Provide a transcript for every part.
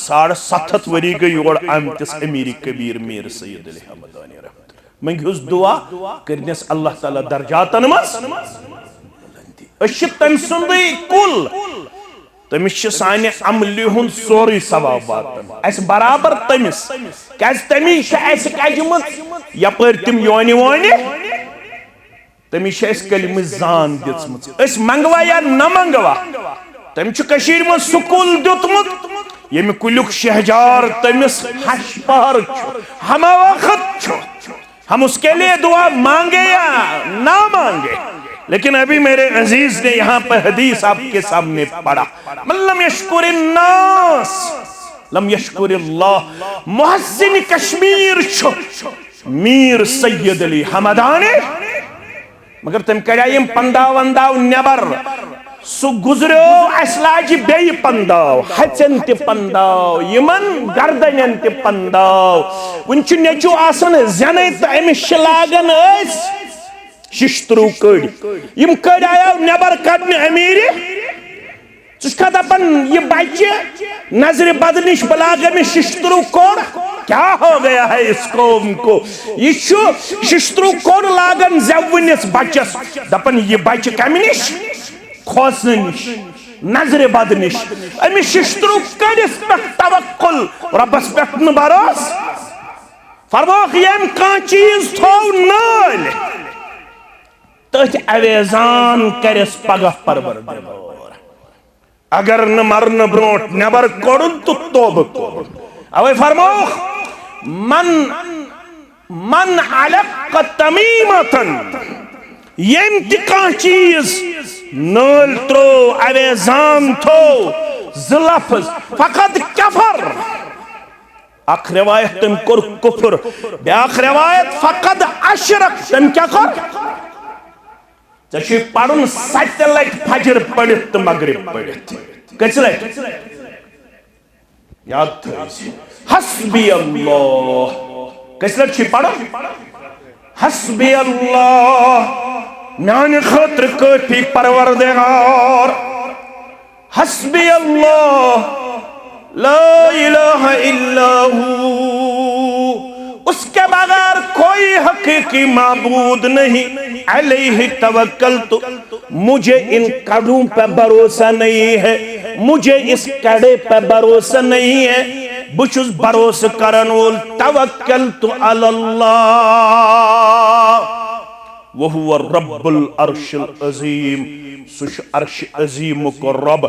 750 worry गई और आमतिस अमीर कबीर मीर सैयद अली हमदानी रहमत मंगियुस दुआ करनस अल्लाह ताला दर्जातन मस बुलंदी तम सुंदे कुल तमिस साने अमलि हुन सोरी सवाब वातन अस बराबर तमिस कैस तमिस अस कजमत यपर तिम योनि वोनि तमिस अस कलिम जान दिसमत अस मंगवा या न मंगवा तम कशीर में स्कूल दुतमुत यम कुलुक शहजार तमिस हशपार हम वक्त हम उसके लिए दुआ मांगे या ना मांगे लेकिन अभी मेरे अजीज ने यहाँ पर हदीस आपके सामने पढ़ा लम यशकुरिन्नास लम यशकुरिल्लाह मुहस्सिन कश्मीर मीर सैयद अली हमदानी मगर तम करियम पंदाव वंदाव नेबर सु गुजरो असलाज बे पंदाव हचन ते पंदाव यमन गर्दनन ते पंदाव वंच नेचु आसन जने त अमिस लागन शिश्त्रु कड़ यम कड़ आया नबर कड़ने अमीरी चुका दपन ये बच्चे नजर बदनिश बलाग में शिश्त्रु कोड़ क्या हो गया है इस कौम को ये शिश्त्रु कोड़ लागन जवनिस बच्चस दपन ये बच्चे कमिनिश खोसनिश नजर बदनिश अमिस शिश्त्रु कड़िस पे तवक्कुल रब्बस पे न भरोस फरमाख यम का चीज थो नाल तथ अवेजान करस पगह परवरदिगार अगर न मरन ब्रोट नबर कोड़न तो तोब कोड़ अवे फरमाओ मन अलक तमीमतन यम तिका चीज नल त्रो अवेजान थो ज़लफ़ज़ फकत कफर अख रिवायत तम कोर कुफर ब्याख रिवायत फकत अशरक तम क्या कर चे पढ़न 7 लट फजर पढ़ित तो मगरिब पढ़ित कस लट याद थी हस्बी अल्लाह कस लट पढ़न हस्बी अल्लाह मान खतर काफी परवरदिगार हस्बी अल्लाह ला इलाहा इल्ला हू उसके बगैर कोई हकीकी माबूद नहीं अलैहि तवक्कलतु मुझे इन कड़ों पर भरोसा नहीं है मुझे इस कड़े पर भरोसा नहीं है बुशुस भरोसा करन वोल तवक्कलतु अलल्लाह वहुवा रब्बुल अर्शिल अजीम सुश अर्श अजीम को रब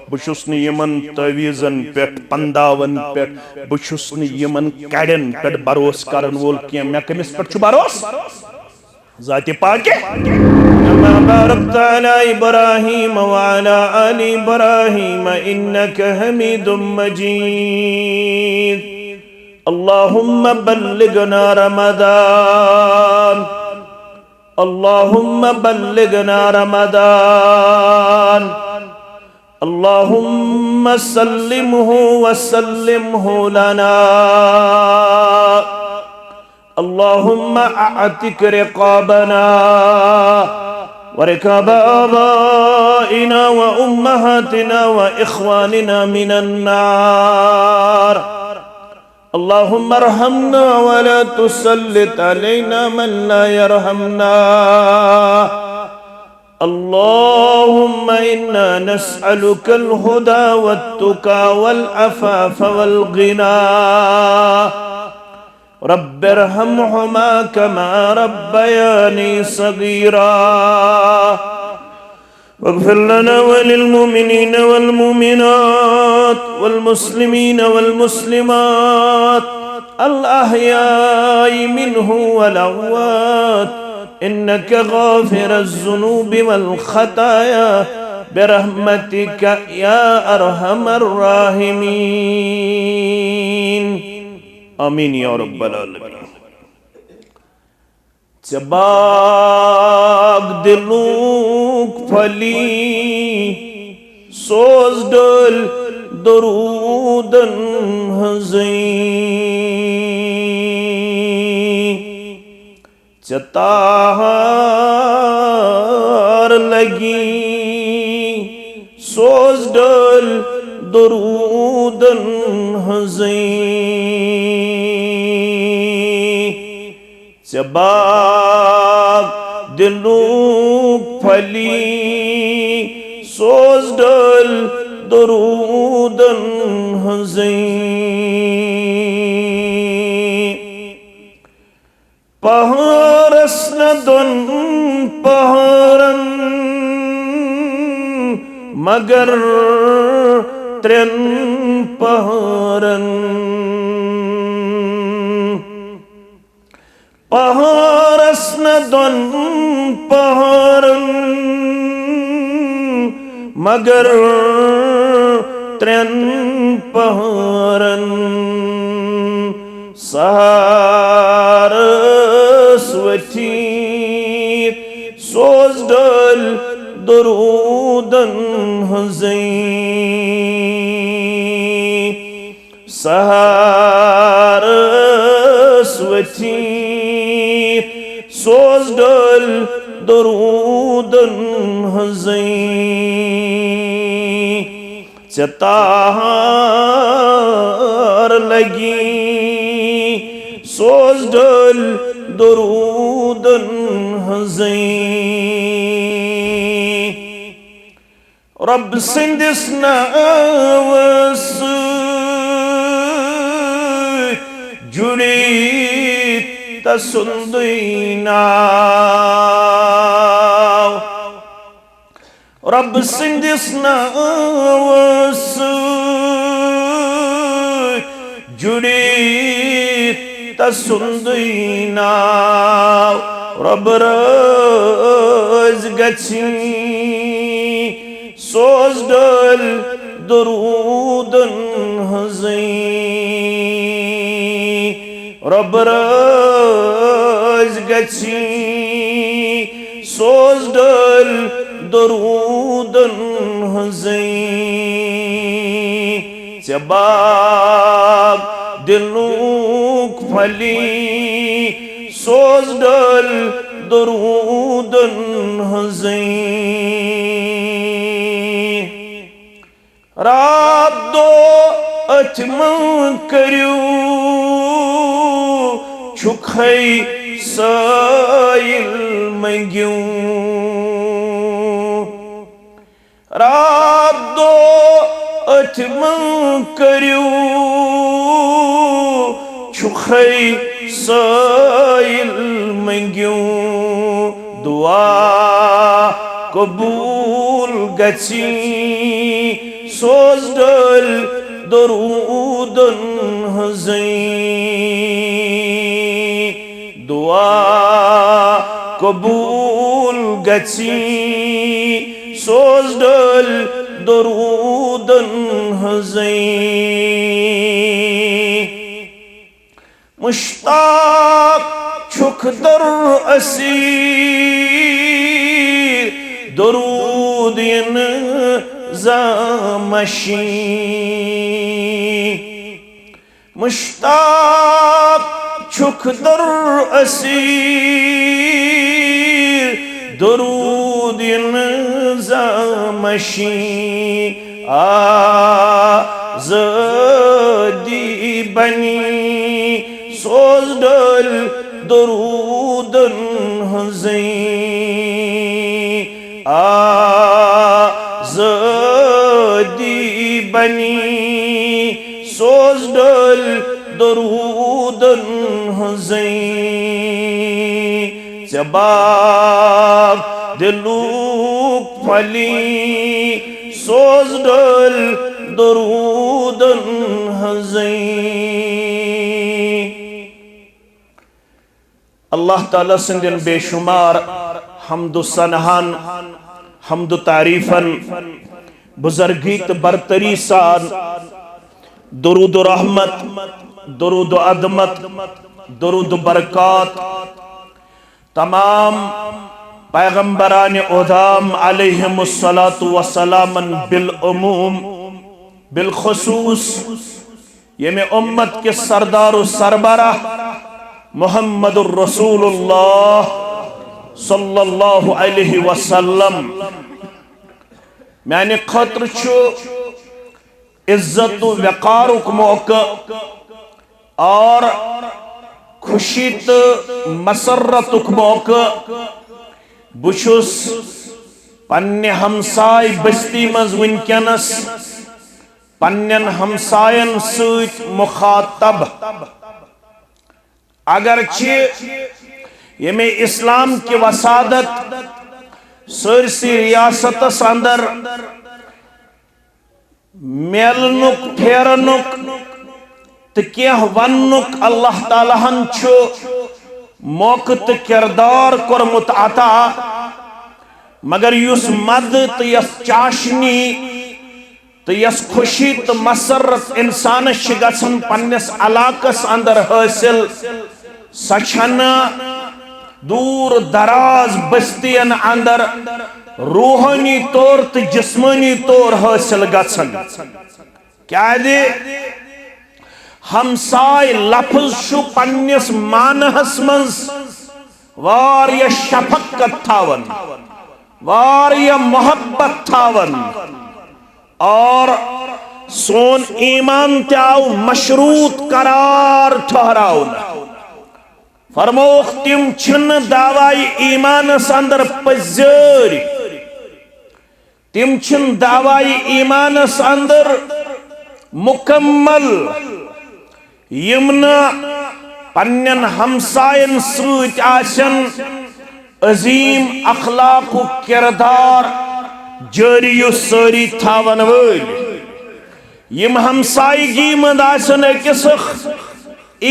बुशुस ने यमन तवीजन पेट पंदावन पेट बुशुस ने यमन कड़न पेट भरोसा करन वोल किया मैं कमिस पेट छु भरोसा ज़ाती पाके कमा बारकता अला इब्राहीम व अला आलि इब्राहीम इन्नका हमीदुम मजीद अल्लाहुम्मा बल्लिगना रमज़ान अल्लाहुम्मा बल्लिगना रमज़ान अल्लाहुम्मा सल्लिमहु व सल्लिमहु लना अल्लाहुम्मा अअतिक रिक़ाबना व रिक़ाब आबाइना व उम्महातिना व इख़वानिना मिनन नार अल्लाहुम्मा अर्हमना व ला तुसल्लित अलैना मन ला यरहमना अल्लाहुम्मा इन्ना नस्अलुकल हुदा वत्तुका वल अफ़ाफ़ वल गिना रब्बिरहमहुमा कमा रब्बयानी सगीरा वग़फ़िर लना वलिलमुमिनीन वल्मुमिनात वल्मुस्लिमीन वल्मुस्लिमात अल अहयाई मिनहुम वल अम्वात इन्नका गाफ़िरुज़ ज़ुनूबि वल ख़ताया बिरहमतिका या अरहमर राहिमीन आमीन या रब्बल आलमीन चबाग दिलूक फली सोज डल दरूदन हज़ी चतार लगी सोज डल दरूदन ज़े बाग दिलुक फली सोज डल दरूदन पहाड़स न दुन पहाड़न मगर त्रेन पहाड़न पहाड़स न दुन पहाड़न मगर त्रेन पहाड़न सरस्वती सोज डल दरूदन सरस्वती सोज डल दरूदन चतार लगी सोज डल दरूदन रब सिंदिस नावस जुड़ी तसुंदुई नाव रब सिंदिस नावस जुड़ी तसुंदुई नाव रब रज गछि सोज डल दरूदन रब रज गछि सोज डल दरूदन जबाब दिलुक फली सोज डल दरूदन रात दो अचमन करियो छुखई साइल मंग्यूं रात दो अचमन करियो छुखई साइल मंग्यूं दुआ कबूल गछि सोज डल दरूदन दुआ कबूल गछि सोज डल दरूदन मुश्ताक छुख दर असीर दरूदिन जामशी मुश्ताक छुख दर असीर दरूदिन जामशी आज़ादी बनी सोज डल दरूदन आज़ादी बनी सोज डल दरूदन जबाब दिलुक फली सोज डल दरूदन अल्लाह ताला सिंदन बेशुमार हमदु सनहान हमदु तारीफन बुजुर्गी बरतरी सान दुरूद रहमत दुरूद अदमत दुरूद बरकत तमाम पैगंबरान उदाम अलैहिमुस्सलातु वस्सलामन बिल उमूम बिल खुसूस ये उम्मत के सरदार सरबराह मुहम्मदुर रसूलुल्लाह सल्लल्लाहु अलैहि वसल्लम मैंने खतर इज्जत वक़ारुक मौका और खुशी तो मसरतुक मौका बुशुस पन्ने हमसाय बस्ती मज वनकनस पन्नन हमसायन सत मुखातब अगरचे यमे इस्लाम की वसादत सरसी रियासतस अंदर मेलनुक फेरनुक तो क्या वनुक अल्लाह तालाहन मौक़ तो किरदार कोरमुत अता मगर युस मद तो यस चाशनी तो यस खुशी तो मसरत इंसान गसन पन्नस इलाकस अंदर हासिल सचन दूर दराज बस्तियन अंदर रूहानी तौर तो जिस्मानी तौर हासिल गसन क्या दे हमसाय लफ्ज छु पन्नस मानहस मज वारिया शफकत थावन वारिया मोहब्बत थावन और सोन ईमान त्याव मशरूत करार ठहराउन फरमोख तिम छिन दावाई ईमानस अंदर पजर तिम छिन दावाई ईमानस अंदर मुकम्मल यमना पन्नन हमसायन सत आसन अजीम अखलाकु किरदार जारी सारी थावन वल यम हमसायगी मंद आसन अकिस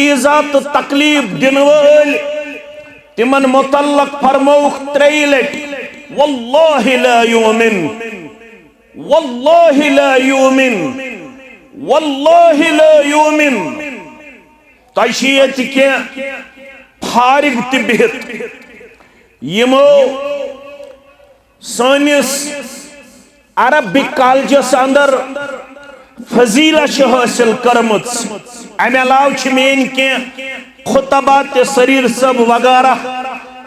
ईजा तो तकलीफ दिन वल तिमन मुतल्लक फरमौख 3 लट वल्लाहि ला युमिन वल्लाहि ला युमिन वल्लाहि ला युमिन तशियत के फारिग तिबित यमो सनिस अरबिक कॉलेजस अंदर फजीला हासिल करमुत अमे अलाव मेन के खुतबात सरीर सब वगैरह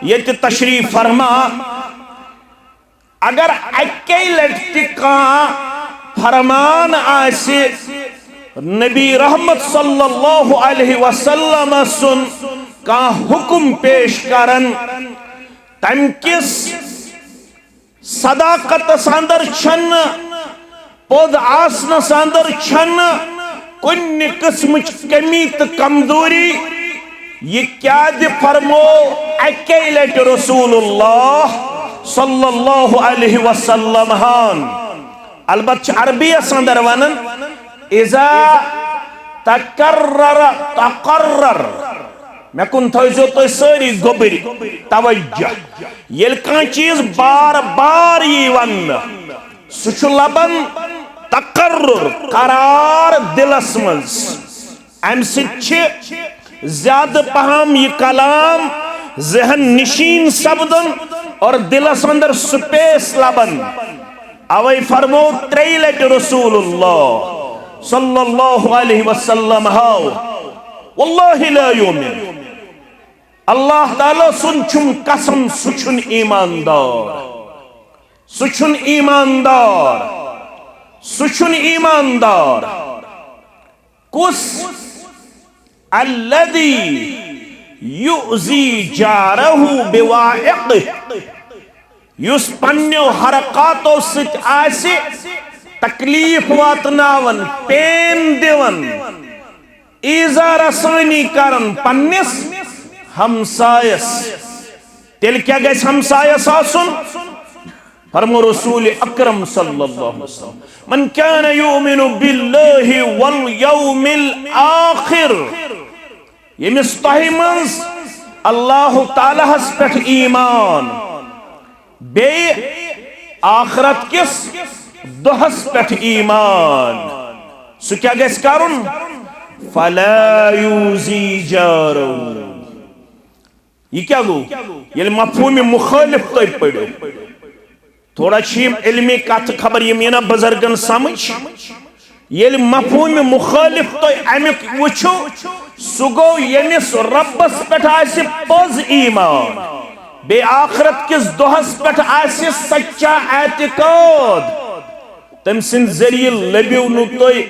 ये तशरीफ फरमा अगर अके लट फरमान आसे नबी रहमत सल्लल्लाहु अलैहि वसल्लम सुन का हुक्म पेश करन तम किस सदाकत अंदर छन पोद आसनस अंदर छन कुन किस्म कमी तो कमजोरी ये क्या दि फरमो अके लट रसूलुल्लाह सल्लल्लाहु अलैहि वसल्लम हान अलबत् अरबियस अंदर वनन इजा तकर्रर तकर्रर मैं कुन थो तो सारी गोबरी तवज्जो येल कह चीज बार बार ये वन सु लबन तकर्रुर करार दिलस मज अम ज्यादा पहम ये कलाम जहन निशीन सपदन और दिलस अंदर स्पेस लबन अवै फरमो 3 लट रसूलुल्लाह सल्लल्लाहु अलैहि वसल्लम हाउ वल्लाहि ला युमिन अल्लाह ताला सुन छुम कसम सुछुन ईमानदार सुछुन ईमानदार सुछुन ईमानदार कुस अल्लदी युज़ी जारहु बिवाइक़ युस पन्नो हरकातो सित आसे तकलीफ वातनावन पेन दिवन ईजा रसानी करन पन्निस हमसायस तेल क्या गए हमसायस आसुन फरमो रसूल अकरम सल्लल्लाहु अलैहि वसल्लम मन कान युमिनु बिल्लाहि वल यौमिल आखिर यमिस तहिमंस अल्लाह ताला हस पेठ ईमान बे आखरत किस दोहस पेठ ईमान सु क्या गस करुन फला युज़ी जारु ये क्या गो ये मफहूम मुखालिफ तो पढ़ो थोड़ा छीम इल्मी कथ खबर ये बुजुर्गन समझ ये मफहूम मुखालिफ तो अमुक वुचो सु गो यमिस रब्बस पेठ आसि पज ईमान बे आखरत किस दोहस पेठ आसि सच्चा एतिकाद तम सिंद जरिए लबियो नु तोय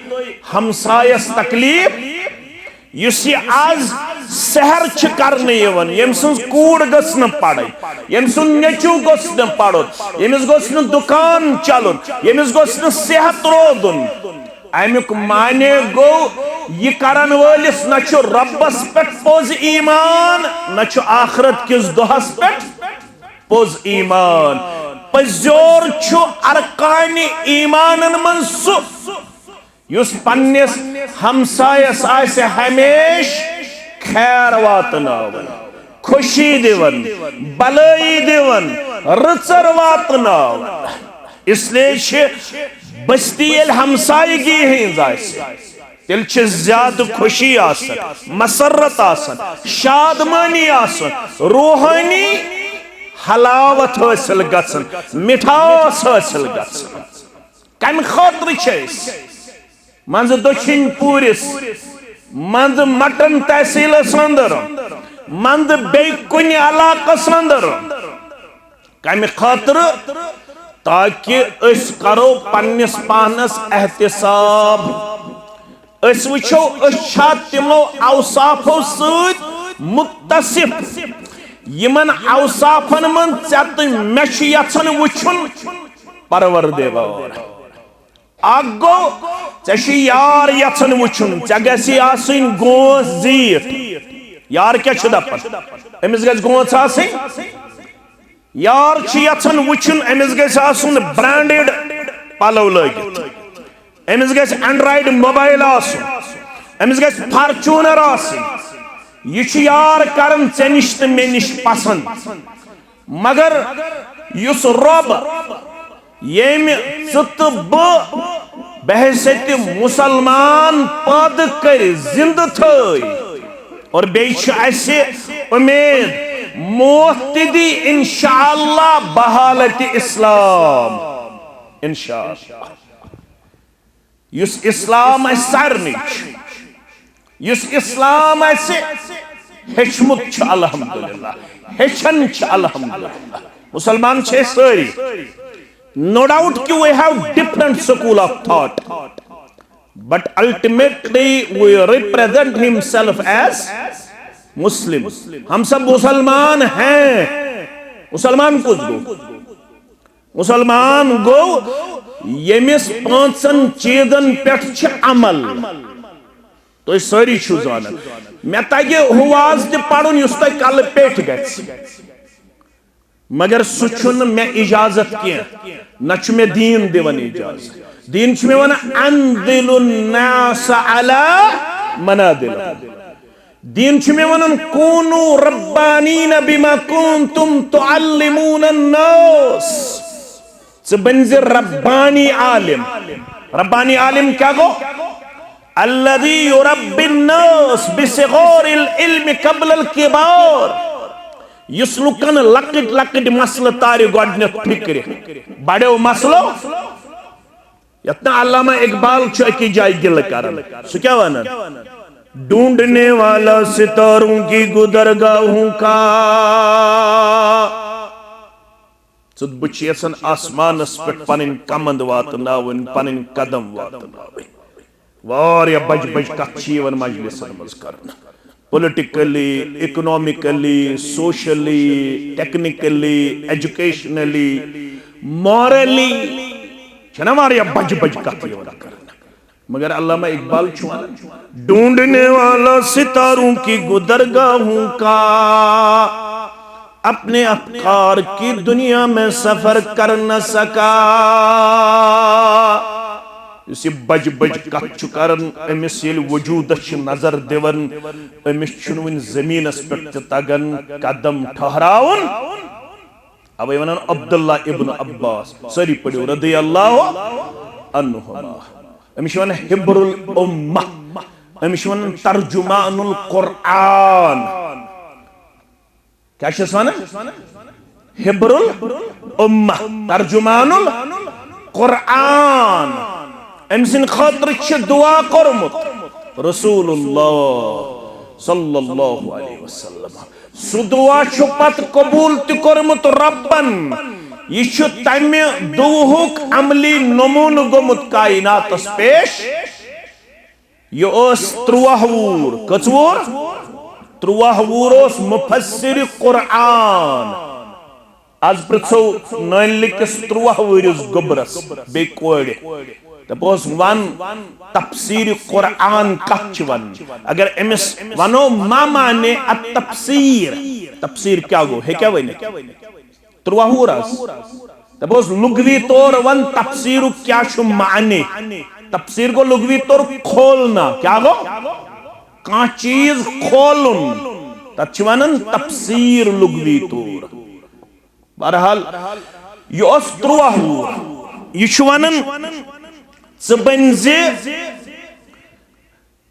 हमसायस तकलीफ युस ये आज सहर छ करने यवन यम सुन कूड़ गस न पड़े यम सुन नेचू गस न पड़ो यमिस गस न दुकान चलन यमिस गस न सेहत रोदन अमुक माने गो ये करन वलिस न छु रब्बस पे पोज ईमान न छु आखरत किस दोहस पे पोज ईमान पजोर छु अरकान ईमानन मन सु युस पन्निस हमसायस आसे हमेश खैर वातनावन खुशी दिवन भलाई दिवन रचर वातनावन इसलिए बस्ती हमसायगी तेल ज्यादा खुशी आसन मसरत आसन शादमानी आसन रूहानी हलावत हासिल गसन मिठास हासिल गसन कम खतर मंज दक्षिण पूरिस मंद मटन तहसील अंदर मंद बे कुन इलाकस अंदर कम खतर ताकि अस करो पन्निस पानस एहतिसाब अस वुचो अस तिमो औसाफो सत मुत्तसिफ यमन औसाफन मन चत मे यन वुचुन परवरदिगार आगो चे यार यन वुचुन चे गसी आसिन गोस जीत यार क्या दपान अमिस गस गोस आसिन यार यन वुचुन अमिस गस आसुन ब्रांडेड पलव लगित अमिस गस एंड्रॉइड मोबाइल आसुन अमिस गस फॉर्च्यूनर आसिन यह यार करन चे निश तो मे निश पसंद मगर युस रब येम चुत बहसत मुसलमान पद कर जिंद थई और बेसे उम्मीद मौत दी इंशाअल्लाह बहालत इस्लाम इंशाअल्लाह युस इस्लाम सरनिच युस इस्लाम हेचमुत छ अल्हम्दुलिल्लाह हेचन छ अल्हम्दुलिल्लाह मुसलमान छे सारी no doubt कि we have different school of thought but ultimately we represent himself as Muslim हम सब मुसलमान हैं मुसलमान कुछ गो मुसलमान गो यमिस पांचन चीजन पेट छ अमल तो सारी छु जान मे तगे हुआज त पढ़ुन युस त कल पेट गछ मगर सुन मे इजाजत किया न मे दीन दिवन इजाजत दीन मे वन अंदिलुन नास अला मनादिल दीन मे वन कूनु रब्बानीन बिमा कुंतुम तुअल्लिमून अन्नास च बंज रब्बानी आलिम क्या गो अल्लज़ी युरब्बिन नास बिसिगारिल इल्म क़ब्ल अल किबार युस लुकन लकट लकट मसल तारि गोडन फिक्र बड़ो मसलो यतना अल्लामा इकबाल छ की जाय गिल करन सु क्या वनन ढूंढने वाला सितारों की गुदरगाहों का सुद बुचियसन आसमानस पे पनिन कमंद वातनावन पनिन कदम वातनावन वारिया बज बज कच्छीवन मजलिसन मज करना politically, economically, socially, technically, educationally, morally, छना मारे बज बज कथी वाला करना मगर अल्लामा इकबाल छुआन ढूंढने वाला सितारों की गुदरगाहों का अपने अफकार की दुनिया में सफर कर न सका इसी बज बज कथ करन अमिस येल वजूद नजर दिवन अमिस वन जमीनस पे तगन कदम ठहराउन अब वनन अब्दुल्ला इब्न अब्बास सरी पढ़ो रदियल्लाहु अन्हुमा अमिस वन हिब्रुल उम्मह अमिस वन तर्जुमानुल कुरआन क्या छस वन हिब्रुल उम्मह तर्जुमानुल कुरआन अमसिन खातिर छ दुआ करमुत रसूलुल्लाह सल्लल्लाहु अलैहि वसल्लम सु दुआ छ पत कबूल त करमुत रब्बन यह तमि दुहुक अमली नमून गोमुत कायनातस पेश। यह 13 वूर कच वूर 13 वूर मुफस्सिर कुरआन। आज पृथो नलिकस 13 वरिस गोबरस बे कोड़ दपोस वन तफसीर कुरआन कछ वन। अगर अमिस वनो मामा ने तफसीर तफसीर क्या गो है क्या वन 13 वूर दपोस लुगवी तौर वन तफसीर क्या माने। तफसीर को लुगवी तौर खोलना क्या गो कह चीज खोलुन तथ वन तफसीर लुगवी तौर। बहरहाल यह 13 वूर यह वन बन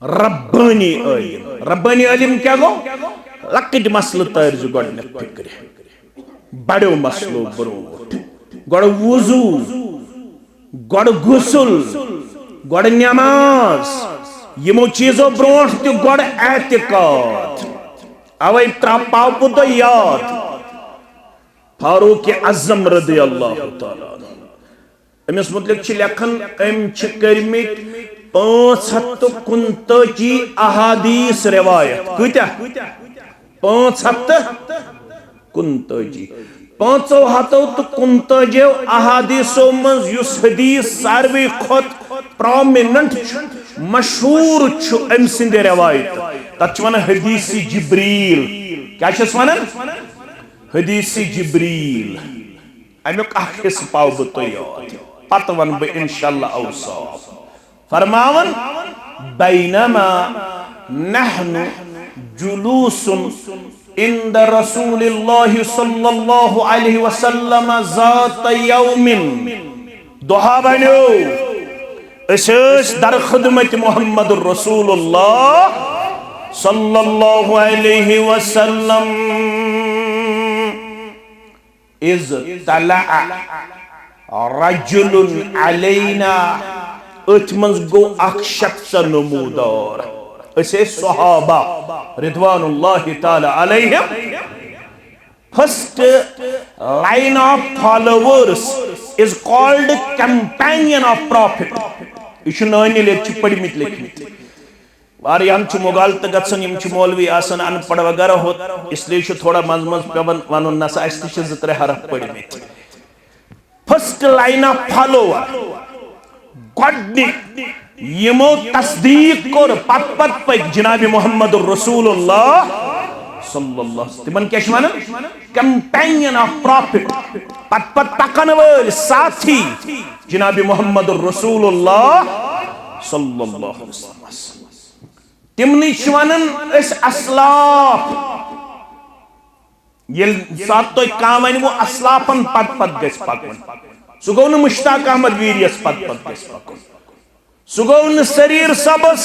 रब्बानी इल्म। रब्बानी इल्म क्या गो लकट मसल तर गोड फिक्र बड़ो मसलो ब्रोट गोड वुजू गोड गुसल गोड नमाज यमो चीजों ब्रोट तो गोड एतिकाद। अवै पाव तो याद फारूक आजम रज़ी अल्लाह तआला अमिस मुतलिक लेखन अम कर्मित 529 अहादीस रिवायत कत्या 529 529 अहादीसों मज युस हदीस सारवे खुद प्रोमिनेंट मशहूर अम सिंदे रिवायत तथ वन हदीस जिब्रील। क्या वन हदीस जिब्रील अमुक हिस्स पाव बह याद पत वन बह इंशाअल्लाह औसाफ। फरमावन बैनमा नहनु जुलूसुन इंद रसूलिल्लाहि सल्लल्लाहु अलैहि वसल्लम ज़ात यौमिन। दुहा बनो दर खिदमत मोहम्मद रसूलुल्लाह सल्लल्लाहु अलैहि वसल्लम इज तला रजुलुन अलैना अथमंज गो अख शख्स नमूदार असे सहाबा रिदवानुल्लाहि ताला अलैहिम। First line of followers is called companion of prophet. यह नानी लेख पढ़मित लिखमित वारियान मुगालत गसन मौलवी आसन अनपढ़ वगैरह हो इसलिए थोड़ा मज मज पेवन वन नसा ज 3 हरफ पढ़मित। फर्स्ट लाइन ऑफ फॉलोवर गोडनिक यमो तस्दीक कोर पत पत पक जनाब मोहम्मद रसूलुल्लाह सल्लल्लाहु तिमन क्या वन कंपेनियन ऑफ प्रॉफिट पत पत पकन वल साथी जनाब मोहम्मद रसूलुल्लाह सल्लल्लाहु अलैहि वसल्लम। तिमनी वनन असलाफ ये सात तो कह वन वो असलाफन पत पत गस पकन सह गो न मुश्ताक अहमद वीरियस पत पत गस पकन सह गो न सरीर सबस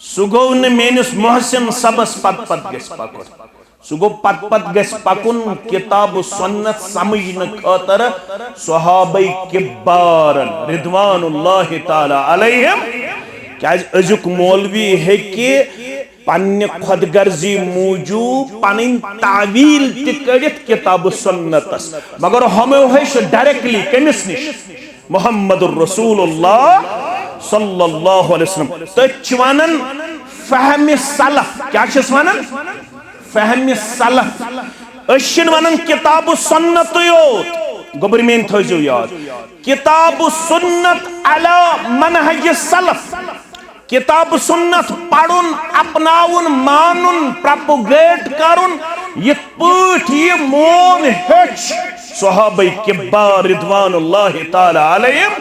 सह गो न मेनिस मोहसिन सबस पत पत गस पकन सह गो पत पत गस पकुन किताब सुन्नत समझन खातर सहाबाई किबारन रिदवानुल्लाहि ताला अलैहिम। क्या अजुक मौलवी है कि पन्ने खुदगर्जी मूजूब पन तावील तड़ित किताब सुन्नतस मगर हमें डायरेक्टली कमिस निश मोहम्मद रसूलुल्लाह सल्लल्लाहु अलैहि वसल्लम तथ वनन फहम सलफ। क्या वनन फहम सलफ वनन किताब सुन्नत योत गोबर मेन थो याद किताब सुन्नत अला मनहज सलफ। किताब सुन्नत पढ़ुन अपनाउन मानुन प्रोपगेट करुन यिथ पठ ये मोन हेच सहाबाई किबार रिदवानुल्लाहि ताला अलैहिम।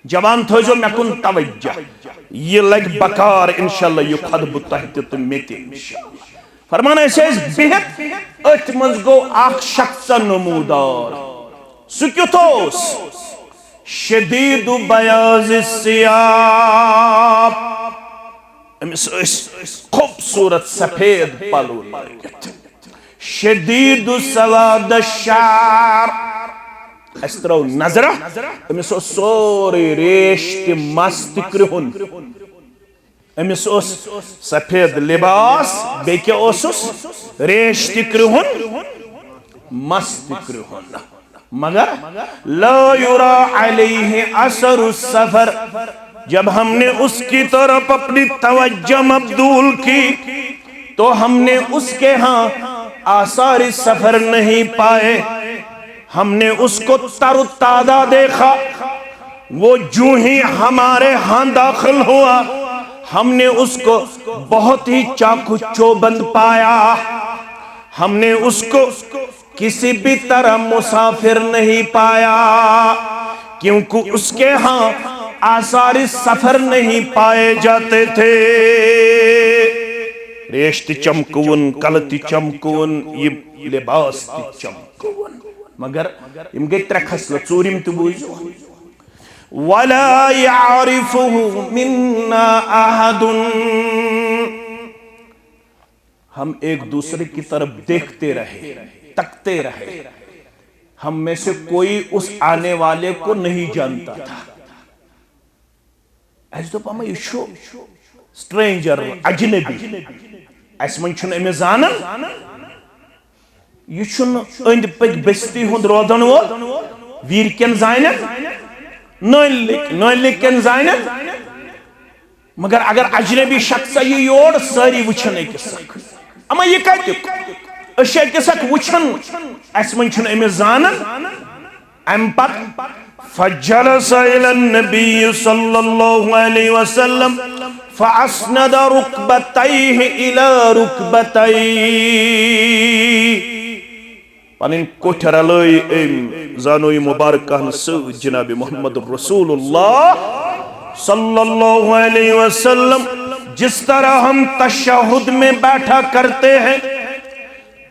जवान थो मे कुन तवज्जो ये लग बकार इंशाअल्लाह ये खुद बह तह मे फरमान बिहत अथ मज गो अख शख्स नमूदार सह क्युथ शदीद बयाज सियाब अमिस खूबसूरत सफेद पलू लागित शदीद सवाद शार अस त्रो नजर अमिस सोरे रेश मस्त कृहुन अमिस सफेद लिबास बे रेश कृहुन मस्त कृहन मगर ला युरा अलैहि असरु सफर। जब हमने उसकी तरफ अपनी तवज्जो मबदूल की तो हमने उसके यहाँ आसार सफर नहीं पाए। हमने उसको तरोताजा देखा, वो जूं ही हमारे यहाँ दाखिल हुआ हमने उसको बहुत ही चाकू चौबंद पाया। हमने उसको किसी भी तरह मुसाफिर नहीं पाया, क्योंकि उसके यहाँ आसार सफर नहीं पाए जाते थे। रेश ति चमकवन, कल ति चमकवन, ये लिबास ति चमकवन, मगर इम गई त्रे खसल चूरिम तो बूझो। वला यारिफुहु मिन्ना अहदुन। हम एक दूसरे की तरफ देखते रहे, तकते रहे, हम में से कोई उस आने वाले को नहीं जानता था। ऐसे तो ये शो स्ट्रेंजर, अजनबी, ऐसे मन छुन अमे जानन, ये छुन अंद पक बस्ती हुंद रोदन वो वीर केन जायनन, नलिक जायनन। मगर अगर अजनबी शख्स ये योर सारी वुचन अकिस अमा ये कत अकिस वुचन अस मन छुन अमे जानन। अम पत फजलस इला नबी सल्लल्लाहु अलैहि वसल्लम फअस्नद रुकबतैहि इला रुकबतैहि। पनिन कोठर लय जानोई मुबारक जनाब मोहम्मद रसूलुल्लाह सल्लल्लाहु अलैहि वसल्लम। जिस तरह हम तशहुद में बैठा करते हैं,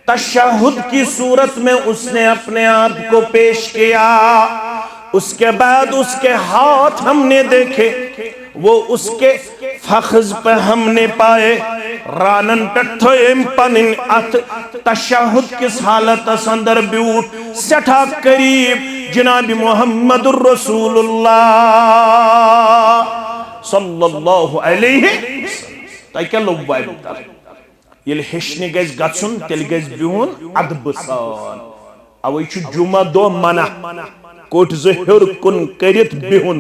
तशहुद की सूरत में उसने अपने आप को पेश किया। उसके बाद उसके हाथ हमने देखे, वो उसके फख्ज पे हमने पाए। रानन पे पनिन अथ तशहुद किस हालत अंदर ब्यूट सठा करीब जनाब मोहम्मद रसूलुल्लाह सल्लल्लाहु अलैहि तक लोग बात ये हेचने गज गचुन तेल गज बिहुन अदब सान। अवै जुमा दो मना कोट जोर कुन करित बिहुन।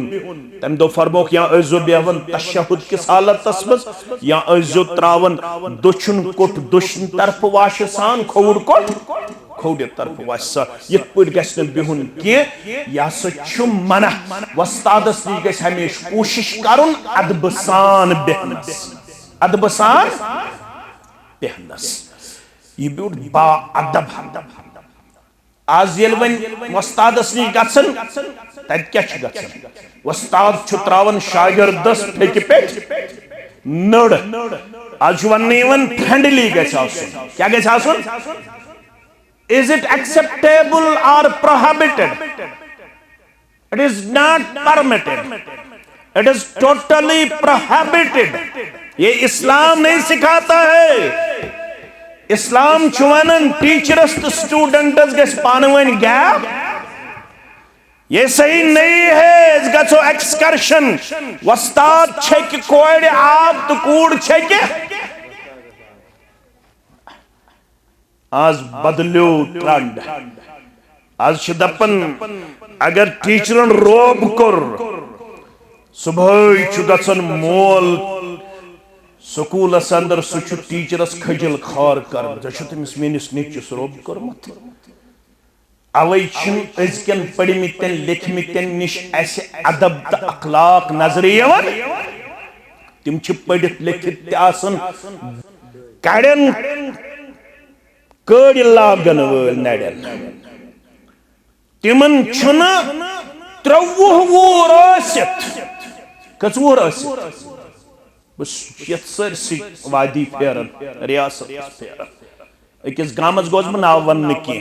तम दो फरमोक या अजो बेहवन तशहुद किस हालत मज, या अजो त्रावन दुछुन कोट दुश्न तरफ वाश सान, खोड़ कोट खोड़ तरफ वाश सान। ये पट गस बिहुन कह यह मना। वस्तादस नश गस हमेशा कोशिश करुन अदब सान बेहनस, अदब सान बेहनस। यह ब्यूट बा अदब। आज ये वन वस्तादस नश गसन तत क्या गसन, वस्ताद त्रावन शागिर्दस फेक पे नड़। आज वन फ्रेंडली गसन, क्या गसन, is it acceptable or prohibited? It is not permitted, it is totally prohibited. ये इस्लाम नहीं सिखाता है। इस्लाम चुवानन टीचरस तो स्टूडेंट्स गस पानवन गैप, ये सही नहीं है। गो एक्सकर्शन वस्ताद छक कोड़ आब तो कूड़ छक। आज बदलो ट्रेंड। आज दपन अगर टीचरन रोब कर सुबह गसन मोल स्कूलस अंदर सह टीचरस खजल खार कर तमिस मेनिस नेचिस रोब कर्मुत। अवै अजकन पढ़मितन लिखमितन निश अदब तो अखलाक नजर यवन। तिम पढ़ित लिखित कड़न कड़ लागन वल नड़न। तिमन 23 वुहर कच वुहर बस सरसी वादी फेरन रियासत फेरन। अकिस गामस गोस बह नाव वन कह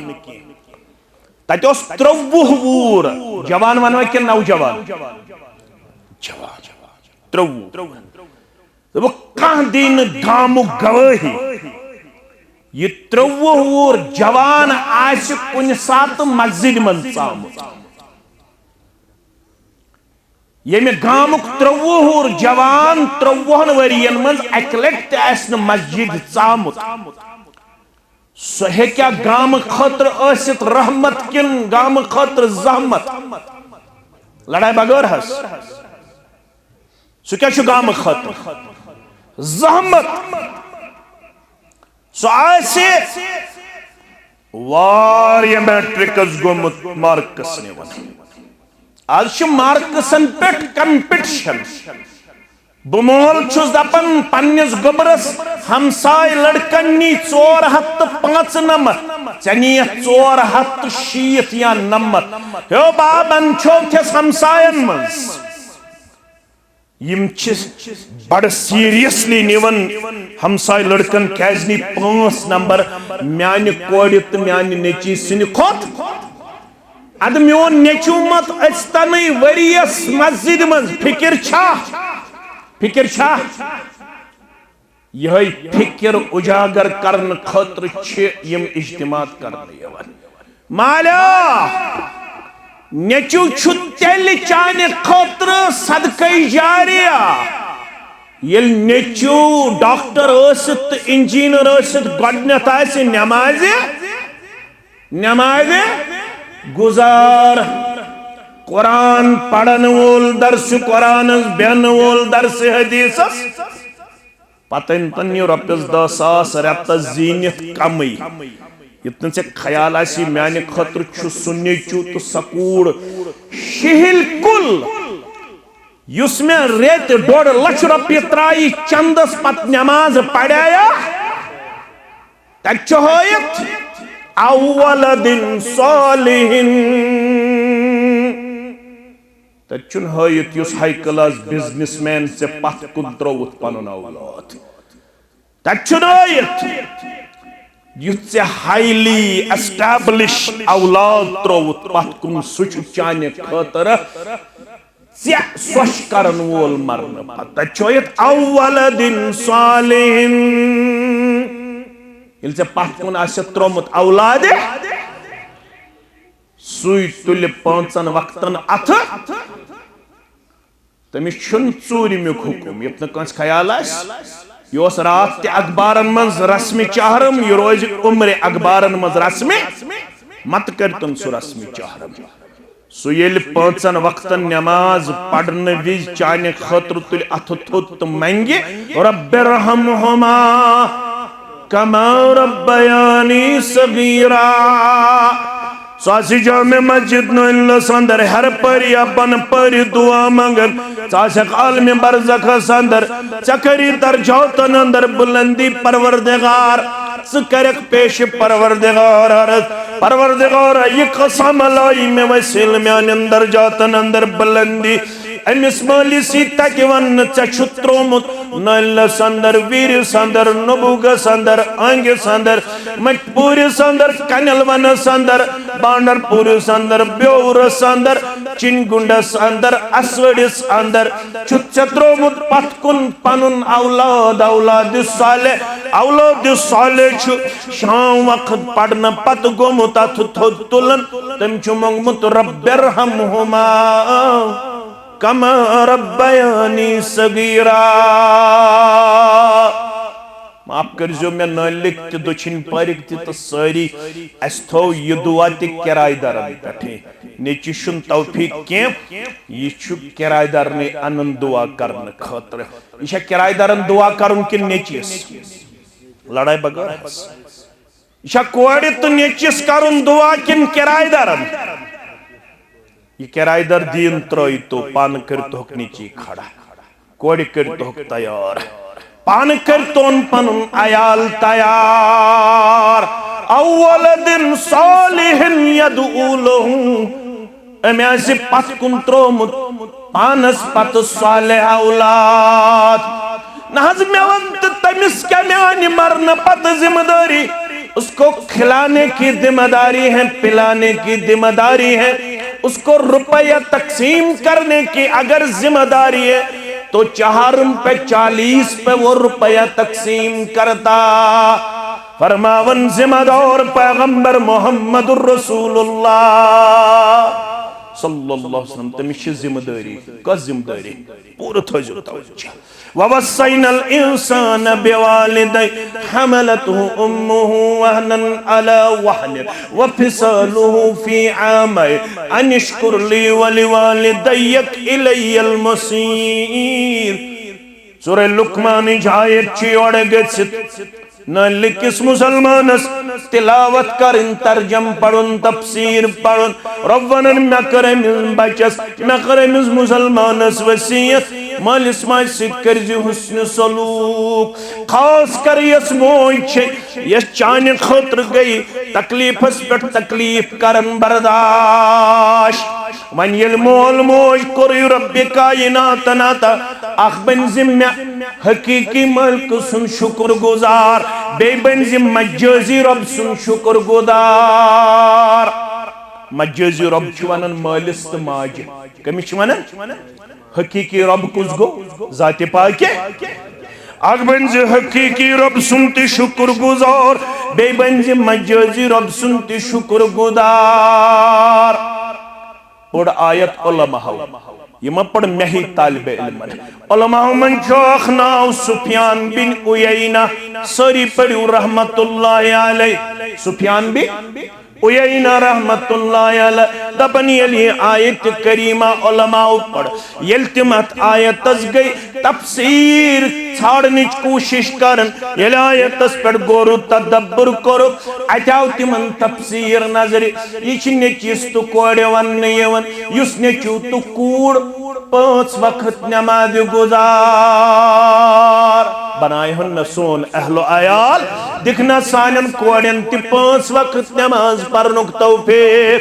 तत 23 वुहर जवान वन कि नौजवान जवान 23 कह दिन गामु गवाही। ये 23 वुहर जवान आस कुन सात मस्जिद मन षामुत। ये गामुक 23 वुहर जवान 23 वरियन मज अक लट मस्जिद षामुत। सो हे क्या गाम खतर असित रहमत किन गाम खतर जहमत लड़ाई बगैर हस सो क्या गाम खतर जहमत सो आसे वारिया मैट्रिकस गोमुत मार्कस ने वन आज मार्कसन पे कंपटीशन बमोल दपन पन्निस गोबरस हमसाय लड़कन नी 405 चनी 460 या नमत हो बाबन छोथस हमसायन मज यम बड़ सीरियसली निवन हमसाय लड़कन कैजनी 5 नंबर म्यान कोड़ तो म्यान नेची सिन खोत अद मोन नेचू मत अस्तन वरियस मस्जिद मज फिक्र छा यह फिक्र उजागर करन खतर यम इज्तिमात करने यवन माला नेचू तेल चाने खतर सदक़े जारिया येल नेचू डॉक्टर षित इंजीनियर षित गडनत आसे नमाज गुजार कुरान पढ़न वोल दर्स कुरान बेन वोल दर्स हदीस पतन तन्य रपस 10,000 रत जीनित कमई इतन से ख्याल आसी म्याने खतर छु सुन्नी चू तो सकूड़ शिहिल कुल युस में रेत 1.5 लाख रुपये त्राई चंदस पत नमाज पढ़ाया तक होयत अव्वल दिन सालिहिन तचुन हयत युस हाई क्लास बिजनेसमैन से पत कुन त्रोवत पनुन औलाद तचुन हयत युस से हाईली एस्टैब्लिश औलाद त्रोवत पत कुन सुच चाने खतर से सोश करन वोल मरन तचुयत अव्वल दिन सालिहिन इल से पत कुन आसे त्रोमुत औलाद सुई तुल 5 वक्तन अथ तमिस छुन चूरिमुक हुकुम यत न कंस ख्याल यह रात ते अखबारन मज रस्म चाहरम यह रोज उम्र अखबारन मज रस्म मत करतन सु रस्म चाहरम सु येल 5 वक्तन नमाज पढ़न विज चाने खतर तुल अथ थोत मंगे रब्बिरहमहुमा कमा रब्बयानी सगीरा सासी जामे मस्जिद नो संदर हर परी अपन परी दुआ मंगन साशक आलम बरज़ख संदर चकरी दर्जातन अंदर बुलंदी परवरदिगार करक पेश परवरदिगार ये कसम लाई में वसील में अंदर जातन अंदर बुलंदी अमिस माली सीता के वन चुत्रोमुत नल संदर वीर संदर नबुग संदर आंगे संदर मटपुर संदर कनल वन संदर बांडरपुर संदर ब्योर संदर चिनगुंड संदर असवडिस अंदर चुत्रोमुत पतकुन पनुन औलाद साले छु शाम वक्त पढ़न पत गोमुत अथ थोद तुलन तम छु मंगमुत रब्बिरहमहुमा कमा रब्बयानी सगीरा माफ करजो मैं न लिख दुछिन पारिक तो सारी अस थो यह दुआ त किरायेदारन पे नेचि शुन तौफीक के यह किरायेदार ने अनन दुआ करन खतर यह किरायेदारन दुआ करन कि नेचिस लड़ाई बगैर यह कोड़ तो नेचिस करन दुआ किन किरायेदारन यह किरायेदार दीन त्रई तो पान कर तो नीचे खड़ा कोड़ कर तो तैयार पान कर तोन पनुन अयाल तैयार अव्वल दिन सालिहिन यदउलहु अम्यासे पत कुन त्रोमुत पानस पत साले औलाद नहज मेवंत तमिस क्या म्यानि मरन पत जिम्मेदारी उसको खिलाने की जिम्मेदारी है पिलाने की जिम्मेदारी है उसको रुपया तकसीम करने की अगर जिम्मेदारी है तो 4 पे 40 पे वो रुपया तकसीम करता फरमावन जिम्मेदार पैगंबर मोहम्मदुर रसूलुल्लाह सल्लल्लाहु अलैहि वसल्लम तमिश जिम्मेदारी कस जिम्मेदारी पूरा थजो तवज्जो ववस्सैनल इंसान बिवालिदै हमलतहु उम्मुहु वहनन अला वहन वफिसालुहु फी आमै अनिश्कुर ली वलिवालिदैक इलैयल मसीर सूरह लुकमान आयत और गछित न लिकिस मुसलमानस तिलावत करिन तर्जम पढ़ुन तफसीर पढ़ुन रब्बनन मे करे मिस बचस मे करे मिस मुसलमानस वसीयत मालिस माज सित करजि हुस्न सलूक खास कर यस मोज यस चान खतर गई तकलीफस पे तकलीफ करन बर्दाश्त वन ये मोल मोज कोर रब्बे कायनात नाता अख बन जिम्मे हकीकी मल्क सुन शुक्र गुजार बे बन जिम मजजी रब सुन शुक्र गुजार मजजी रब वनन मालिस तो माज कमिश वनन हकीकी रब कुस गो जाते पाके अग बन हकीकी रब सुनते शुक्र गुजार बे बन मजजी रब सुनते शुक्र गुजार और आयत उलमा यह पढ़ मे ही तालिब इल्म उलमा मन नाव सुफियान बिन उयैना सारी पढ़ू रहमतुल्लाहि अलैह सुफियान बिन उयैना रहमतुल्लाहि अलैह दपन ये आयत करीमा उलमा पढ़ यल तिमत आयत गई तफसीर छाड़निच कोशिश करन ये आयतस पे गोरु तदब्बुर करो अताव तिमन तफसीर नजर यह नेचिस तो कोड़े वन युस नेचू तो कूड़ 5 वक्त नमाज गुजार बनाए हन सोन अहलो आयाल दिखना सानन कोड़न ति 5 वक्त नमाज पढ़नुक तौफीक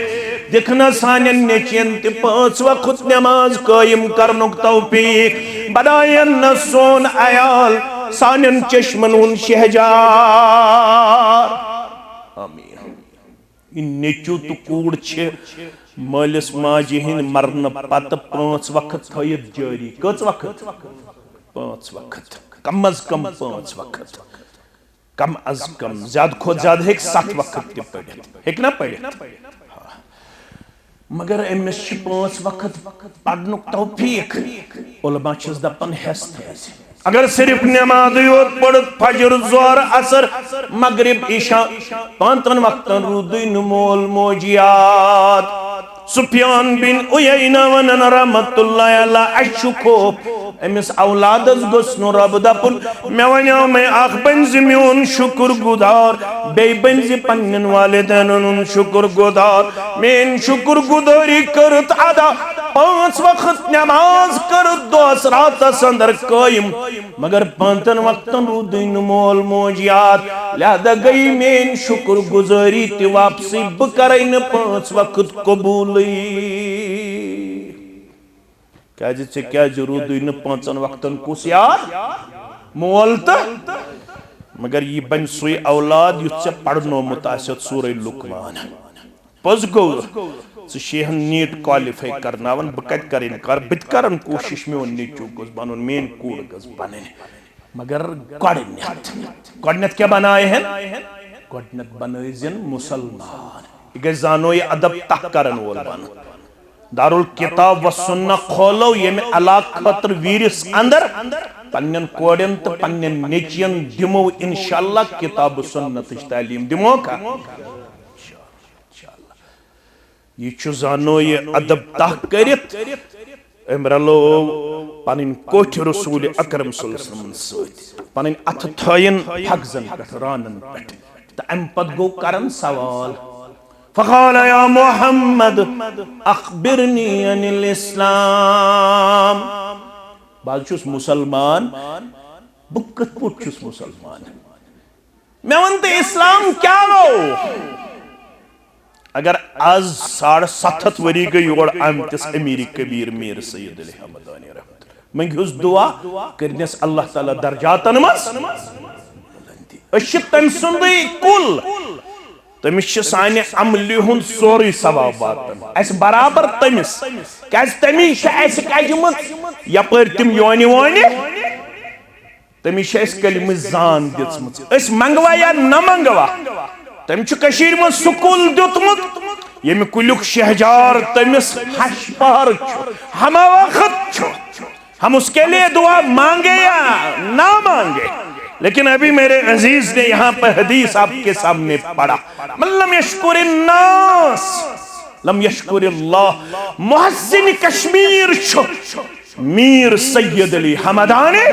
दिखना सानन नेचियन ति 5 वक्त नमाज कायम करनुक तौफीक बनाए न सोन आयाल सानन चश्मन हुन शहजार आमीन इन नेचू तो कूड़ छे मालिस माजी हिंद मरन पत 5 वक्त थयत जारी कच वक्त 5 वक्त कम अज कम 5 वक्त कम अज कम ज्यादा खुद ज्यादा हेक 7 वक्त ते पढ़ित हेक ना पढ़ित मगर अमिस 5 वक्त पढ़नुक तौफीक उलमा छस दपन हेस थैस अगर सिर्फ नमाज योत पढ़ फजर जोहर असर मगरिब इशा 5 वक्तन रुदुन मोल मोजियात सुफियान बिन उयैना वनन रहमतुल्लाहि अलैह अशुको अमिस औलादस गस्नु रब दपुन मे वन्यो मैं अख बन मियोन शुक्र गुजार बे बन पन्न वालिदैन शुक्र गुजार मेन शुक्र गुजारी करत अदा 5 वक्त नमाज करत दोस रातस अंदर कायम मगर 5 वक्तन रुदुन मोल मोजियात लिहाजा गई मेन शुक्र गुजारी ति वापसी ब करे न 5 वक्त कबूल क्या जरूरत 5 वक्तन कुस यार मोल तो मगर ये बन सुई औलाद युत पढ़नोमुत आसत सूरह लुकमान पज गो शेहन नीट क्वालिफाई करनावन बह कत कर बत कर कोशिश मोन नीचू गो बन मेन कूड़ गज बन मगर गडनत क्या बनाए हैं गडनत बनजिन मुसलमान यह जानो ये अदब तक करन वोल बन दारुल किताब व सुन्ना खोलो ये अलाक खतर वीरिस अंदर पन्नन कोड़न तो पन्नन नेचियन दिमो इंशाअल्लाह किताब सुन्नत तालीम दिमो का ये जानो ये अदब तक करित अमरलो पन्न कोठ रसूल अकरम सल्लल्लाहु अलैहि वसल्लम पन्न अथ थयन फगजन पे रानन पे तो अम पत गो करन सवाल फ़क़ाल या मुहम्मद अख़बिरनी अनिल इस्लाम बाल छुस मुसलमान बह कथ पुट छुस मुसलमान मैं वनते इस्लाम क्या गो अगर आज 7.5 वरी गई और आमतिस अमीर कबीर मीर सैयद हमदानी रहमत मंगुस दुआ करनस अल्लाह ताला दर्जातन मस अशित तम सुंदई कुल तमिस साने अमली हुन सोरी सवाब वातन अस बराबर तमिस कैस तमिस अस कजमत यपर तिम योनि वोनि तमिस अस कलिम जान दिसमत अस मंगवा या न मंगवा तम कशीर में स्कूल दुतमुत यम कुलुक शहजार तमिस हशपार हम वक्त हम उसके लिए दुआ मांगे या ना मांगे, लेकिन अभी मेरे अजीज ने यहाँ पर हदीस आपके सामने पढ़ा, मल्लम यशकुरिन्नास लम यशकुरिल्लाह। मुहस्सिन कश्मीर मीर सैयद अली हमदानी,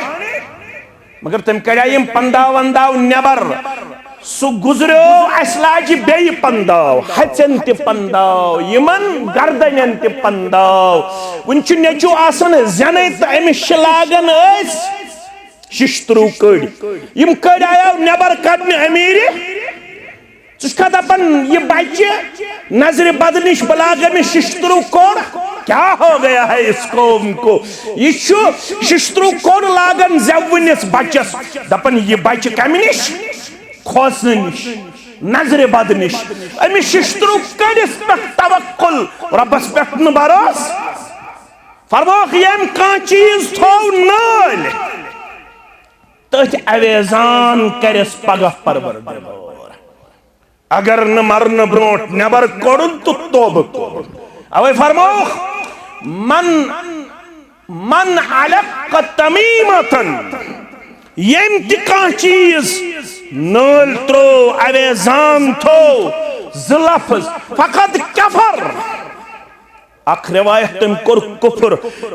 मगर तम कड़ायम पंदाव वंदाव नेबर सु गुजरो अस लाज बे पंदाव हचन त पंदाव यमन गर्दनन त पंदाव वन नेचु आसन जन तो अमिस लागन शिश्तरू कड़ यम कड़ आयो नेबर कड़ने अमीरी चुका दपन ये बच्चे नजर बद निश बलाग में शिश्तरू कोड़, क्या हो गया है इस कौम को, ये शिश्तरू कोड़ लागन जवनिस बच्चस दपन ये बच्चे कम निश खोसन निश नजर बद निश अमिस शिश्तरू कड़िस पे तवक्कुल रब्बस पे न भरोस फरमाख यम का चीज थो नाल तथ अवेजान करस पगह परवरदिगार, अगर न मरन ब्रोट नबर कोड़न तो तोब कोड़। अवे फरमाओ मन अलक तमीमतन यम तिका चीज नल त्रो अवेजान थो ज़लफ़ज़ फकत कफर, अख रिवायत तम कोर कुफर,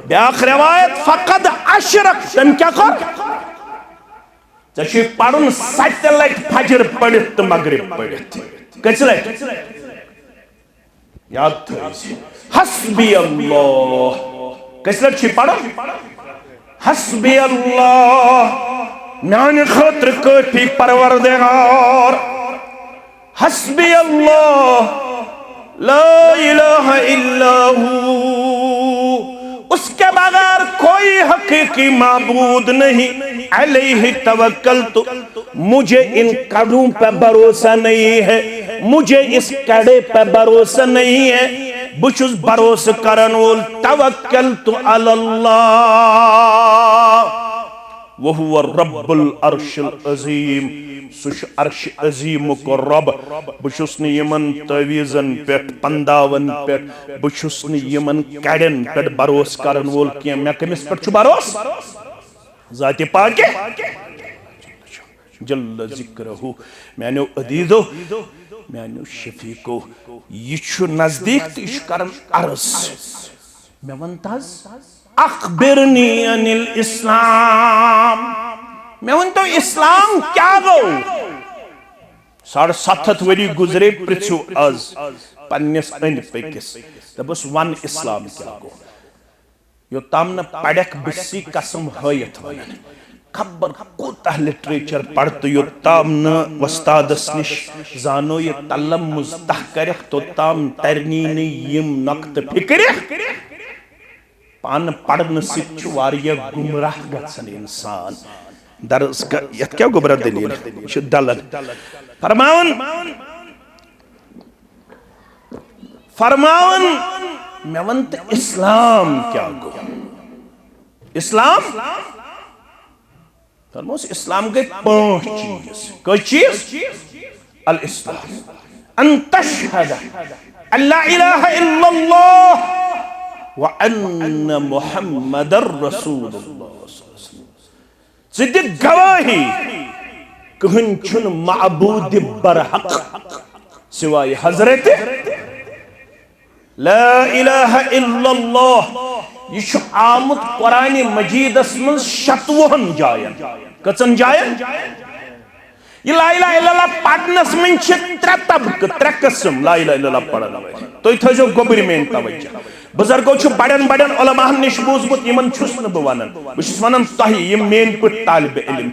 ब्याख रिवायत फकत अशरक तम क्या कर चे पढ़न 7 लट फजर पढ़ित तो मगरिब पढ़ित कस लट याद थो हस्बी अल्लाह कस लट पढ़ हस्बी अल्लाह म्यान खतर काफी परवरदिगार, हस्बी अल्लाह ला इलाहा इल्ला हू, उसके बगैर कोई हकीकी माबूद नहीं, अलैहि तवक्कलतु, मुझे इन कड़ों पर भरोसा नहीं है, मुझे इस कड़े पर भरोसा नहीं है, बुशुस भरोसा करन वोल तवक्कलतु अलल्लाह वहुवा रब्बुल अर्शिल अज़ीम, सुश अर्श अज़ीम को रब, बुशुस ने यमन तवीज़न पेट पंदावन पेट, बुशुस ने यमन कड़न पेट भरोस करन वोल किया, मैं कमिस पेट छु भरोस ज़ाते पाके जल्ल ज़िक्रहु, मैंने अदीदो मैंने शफीको ये छु नजदीक तो इश करन अर्ज मैं वंताज अखबिरनी अनिल इस्लाम, मैं वन तो इस्लाम क्या गो 7.5 वरी गुजरे पृथ्वी आज पन्निस अंद पेकिस दबस वन इस्लाम क्या गो यो तामन पड़क बिस्सी कसम हयत वन खबर कोता लिटरेचर पढ़त यो तामन वस्तादस निश जानो ये तलम मुस्तह करख तो ताम तरनी ने यम नक्त फिक्र पान पढ़न सिच वारिया गुमराह गसन इंसान दरस का यत क्या गुमराह दलील छु दलन फरमावन मेवंत इस्लाम क्या गो इस्लाम फरमाओ इस्लाम के 5 चीज, कोई चीज अल इस्लाम अन तशहद अल्ला इलाहा इल्लल्लाह व अन्न मुहम्मदर रसूलुल्लाह, सिद्ध गवाही कहन छुन माबूद बरहक सिवाय हजरत ला इलाहा इल्लल्लाह, यह आमुत कुरान मजीदस मन 57 जायन कचन जायन ये ला इलाहा इल्लल्लाह पढ़नस मन 3 तबक 3 किस्म ला इलाहा इल्लल्लाह पढ़न तो थो गोबर में तवज्जो बुजुर्गो बड़न बड़न उलमाहन निश बूजमुत यमन छुस न बह वनान बस वनान तही यम मेन पे तालिब इल्म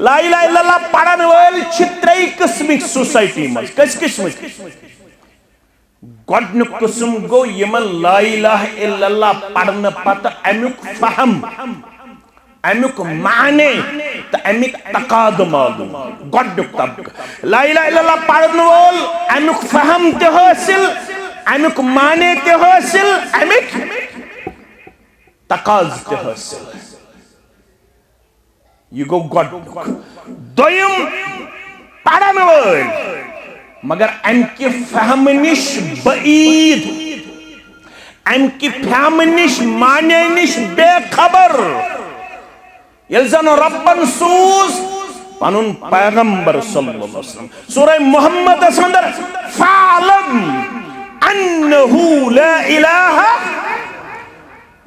ला इलाहा इल्लल्लाह पढ़न वल 3 किस्मिक सोसाइटी मज कस किस्मिक गोडनुक किस्म गो यमन ला इलाहा इल्लल्लाह पढ़न पत अमुक फहम अमुक माने त अमिक तकाद मालूम गोडनुक तबक ला इलाहा इल्लल्लाह पढ़न वल अमुक फहम ते हासिल अमुक माने ते हासिल अमिक तकाज ते हासिल ये गो गोडनुक दोयम पढ़न वल मगर अमके फहम निश बईद अम कि फैम निश माने निश बेखबर यल जन रब्बन सूज पनुन पैगंबर सल्लल्लाहु अलैहि वसल्लम सूरह मुहम्मद अंदर फालम अन्नहु ला इलाहा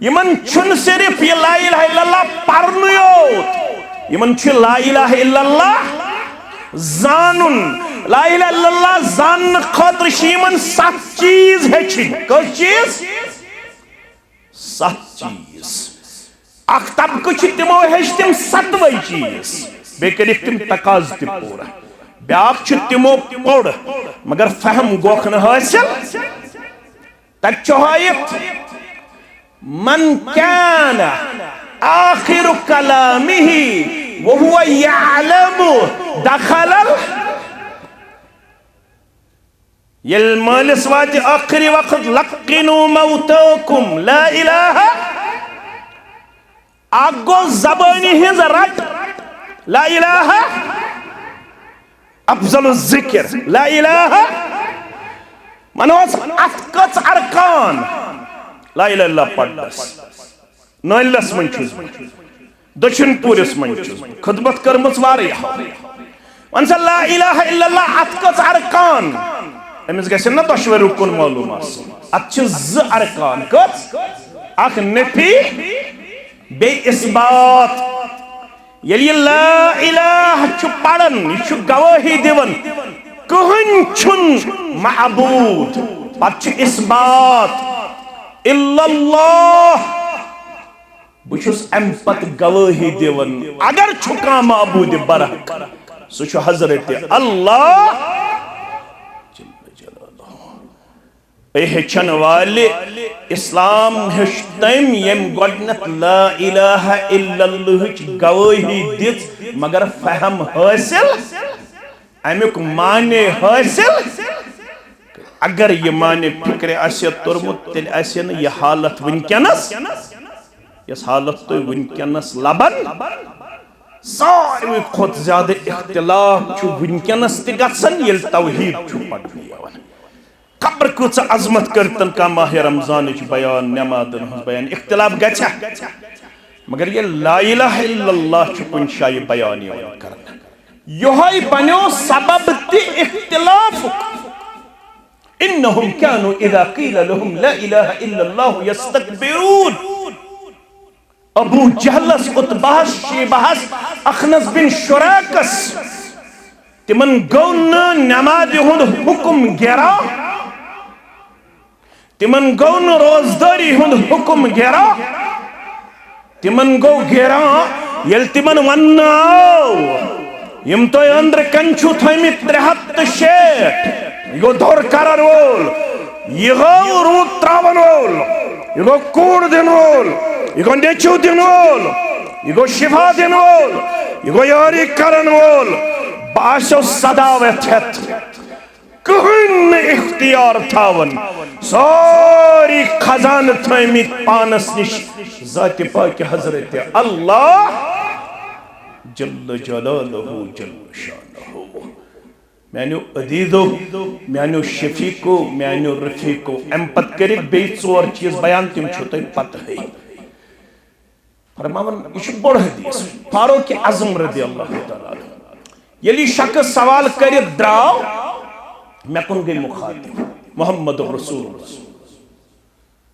यमन छुन सिर्फ ये ला इलाहा इल्लल्लाह पढ़नु योत यमन छु ला इलाहा इल्लल्लाह जानून ला इलाहा इल्लल्लाह जान खातिर यमन 7 चीज हेचिन कस चीज 7 चीज अख तबक छु तिमो हेच तिम 7 चीज बे करिक तिम तकाज ति पूरा ब्याक छु तिमो पढ़ मगर फहम गोख न हासिल तक चोहायत मन कान आखिर कलामिही वहुवा यअलमु दखलल यल मालिस वाज आखिरी वक्त लक्किनु मौतकुम ला इलाहा आगो जबानी हिंज रट ला इलाहा अफजल जिक्र ला इलाहा मनोस अतकच अरकान ला इलाहा इल्लल्लाह पढ़स नलस मन छुस दक्षिण पूरस मन छुस खिदमत करमस वारिया वन ला इलाहा इल्लल्लाह अतकच अरकान अमिस गसे न दशवे रुकन मालूम आस अत छ ज अरकान कस अख नफी बे इस्बात यली ला इलाहा छु पढ़न छु गवाही दिवन कहन छुन माबूद पत छ इस्बात इल्लल्लाह बुछुस अम पत गवाही दिवन अगर छुका माबूद बरक सु छु हजरत अल्लाह हेचन वाले इस्लाम हेच तम यम गोडनत ला इलाहा इल्लल्लाह गवाही दित मगर फहम हासिल अमुक माने हासिल अगर ये माने फिक्र आसे तुरमुत तेल आसे न ये हालत वनकनस यस हालत तो वनकनस लबन सारे खोत ज्यादा इख्तिलाफ छु वनकनस ते गसन यल तौहीद छु पढ़नु यवन कब्र कुछ अजमत करतन का माह रमजान बयान नमाजन बयान इख्तिलाफ गछा मगर ये ला इलाहा इल्लल्लाह छु कुन शाय बयान करन योहाई बनो सबब ति इख्तिलाफ इन्नहुम कानु इदा कील लहुम ला इलाहा इल्लल्लाह यस्तकबिरून अबू जहलस उत्बास शेबहस अखनस बिन शुराकस तिमन गौन नमाज हुंद हुक्म गेरा तिमन गौन रोजदारी हुंद हुक्म गेरा तिमन गौ गेरा यल तिमन वन्नाव यम तो अंदर कंचु थमी 360 यो दौर करर वोल यो रूट त्रावन वोल यो कूड़ दिन वोल यो नेचु दिन वोल यो शिफा दिन वोल यो यारी करन वोल बाशो सदावत कहन इख्तियार थावन सारी खजान थमित पानस निश जात पाक हजरत अल्लाह जल्ल जलालहु जल्ल शानहु मैंने अदीदो मैंने शफीको मैंने रफीको अम पत करिक बे 4 चीज बयान तिम छु तय पत है फरमावन इश बड़ हदीस फारूक आजम रदियल्लाहु तआला यली शख्स सवाल कर द्राव मैं कुन गई मुखातिब मोहम्मद रसूल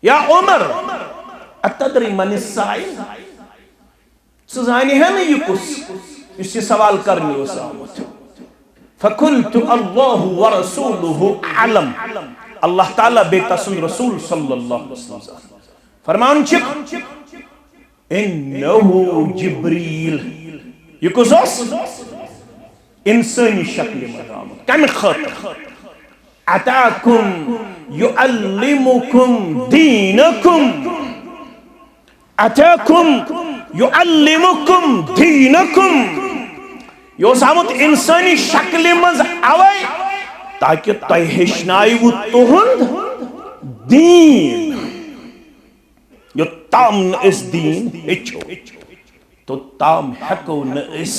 या उमर अतदरी मन साइल सुजानी है ना युकुस इससे सवाल करने वो सामत फकुल्तु अल्लाहु व रसूलुहु अलम अल्लाह ताला बेकसुन रसूल सल्लल्लाहु अलैहि वसल्लम फरमान छिक इन्नहु जिब्रील युकुस इंसानी शक्ल में आमद कम खातिर अताकुम युअल्लिमुकुम दीनकुम अताकुम युअल्लिमुकुम दीनकुम यो सामुत इंसानी शक्ल मज अवै ताकि तय हेचनायु तुहुंद दीन यो ताम न इस दीन हेचो तो ताम हको न इस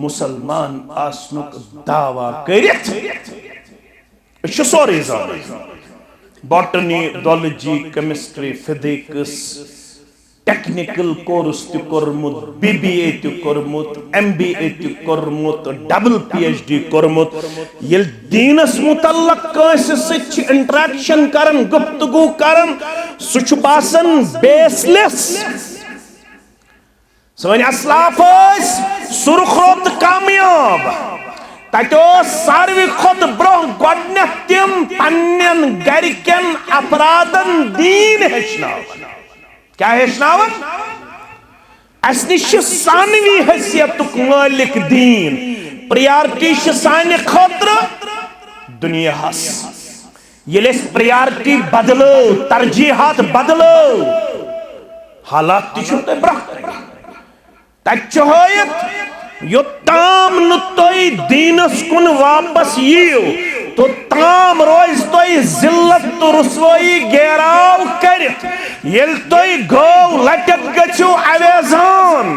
मुसलमान आसनुक दावा करित सोरे जान botany zoology chemistry physics technical course तु कोर्मुत BBA तु कोर्मुत MBA तु कोर्मुत डबल PhD कोर्मुत ये दीनस मुतल्लक कांस सच इंटरेक्शन करन गुफ्तगू करन सुच बासन बेसलेस सन असलाफ सुरखोत कामयाब ततो सारवी खोत ब्रोह गोडने तिम पन्नन गरिकन अपराधन दीन हेचनावन क्या हेचनावन असनिश सानवी हैसियतुक मालिक दीन प्रायोरिटी साने खतर दुनिया हस ये प्रायोरिटी बदलो तरजीहात बदलो हालात तिशु ते ब्रोह तचोयत योताम न तोय दीनस कुन वापस यीओ तो ताम रोज तोय जिल्लत तो रुसवाई गेराव करित येल तोय गो लटत गछु अवेजान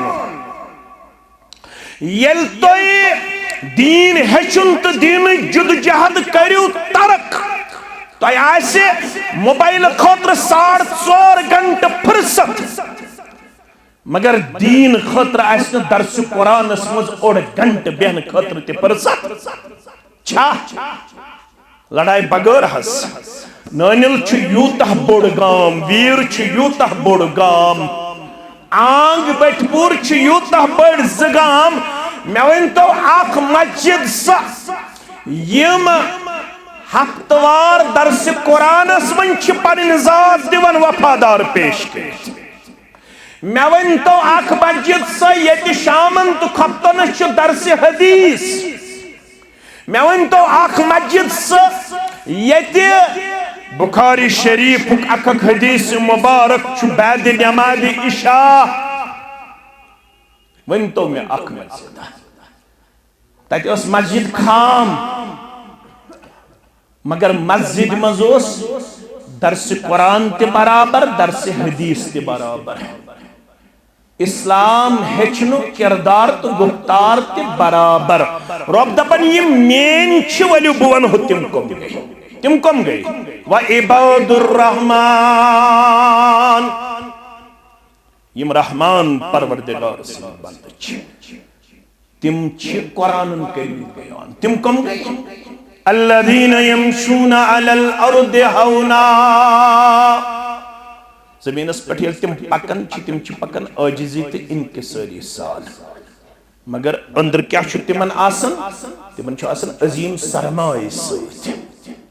येल तोय दीन हेचुन तो दीन जुदजहद करियो तरक तोय आसे मोबाइल खतर 4.5 घंटे फुर्सत मगर दीन खतर आस दर्स कुरान मज ओड घंटे बेहन खतर ते फुर्सत छा लड़ाई बगैर हस नानिल यूतः बोड़ गाम वीर यूतः बोड़ गाम आंग बटपुर यूतः बड़ जगाम मे वन तो अख मस्जिद यम हफ्तवार दर्स कुरानस मन पन जात दिवन वफादार पेश कर मे वन तो अख मस्जिद ये शामन तो खप्तन दर्स हदीस मे वन तो अख मस्जिद ये बुखारी शरीफ अख हदीस मुबारक बाद नमाज इशा वन तो मे अख मस्जिद तत मस्जिद खाम मगर मस्जिद मज दर्स कुरान ते बराबर दर्स हदीस ते बराबर इस्लाम हेचनु किरदार तो गुफ्तार ते बराबर रब दपन ये मेन वलु बुवन हो तिम कम गई व इबादुर रहमान यम रहमान परवरदिगार से बंद तिम कुरान करीम बयान तिम कम गई अल्लज़ीना यमशूना अलल अर्दि हौना ज़मीनस पे तिम पकन आजिज़ी ते इनकिसारी साल मगर अंदर क्या तिमन आसन तिमन आसन अजीम सरमाए सत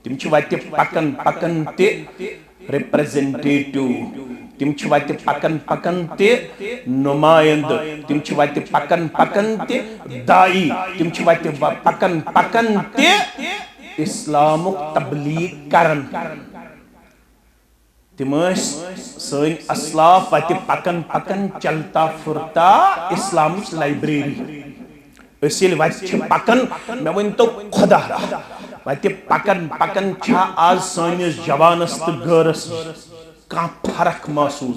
तिम वत पकन ते रिप्रेजेंटेटिव तिम वत पकन ते नुमाइंद तिम वत पकन ते दाई तिम वत पकन ते इस्लामुक तबलीग करन तिम सन असलाफ वत पकन चलता फुरता इस्लाम लाइब्रेरी वत पकन मे वन तो खुदा वत पकन आज सनिस जवानस तो गरस कह फर्क महसूस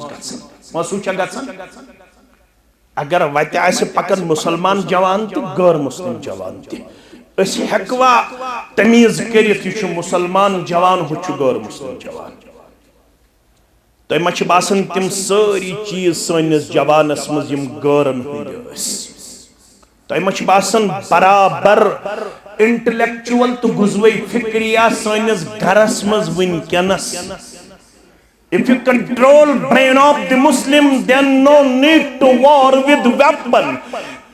अगर वत पकन मुसलमान जवान तो गैर मुस्लिम जवान हेकवा तमीज कर मुसलमान जवान हो गैर मुस्लिम जवान तो मा बासन तिम सारी चीज सनिस जवानस मज गैरन तो मा बासन बराबर इंटेलेक्चुअल तो गुजवे फिक्रिया सनिस घरस मज वनकनस If you control brain of the Muslim, then no need to war with weapon.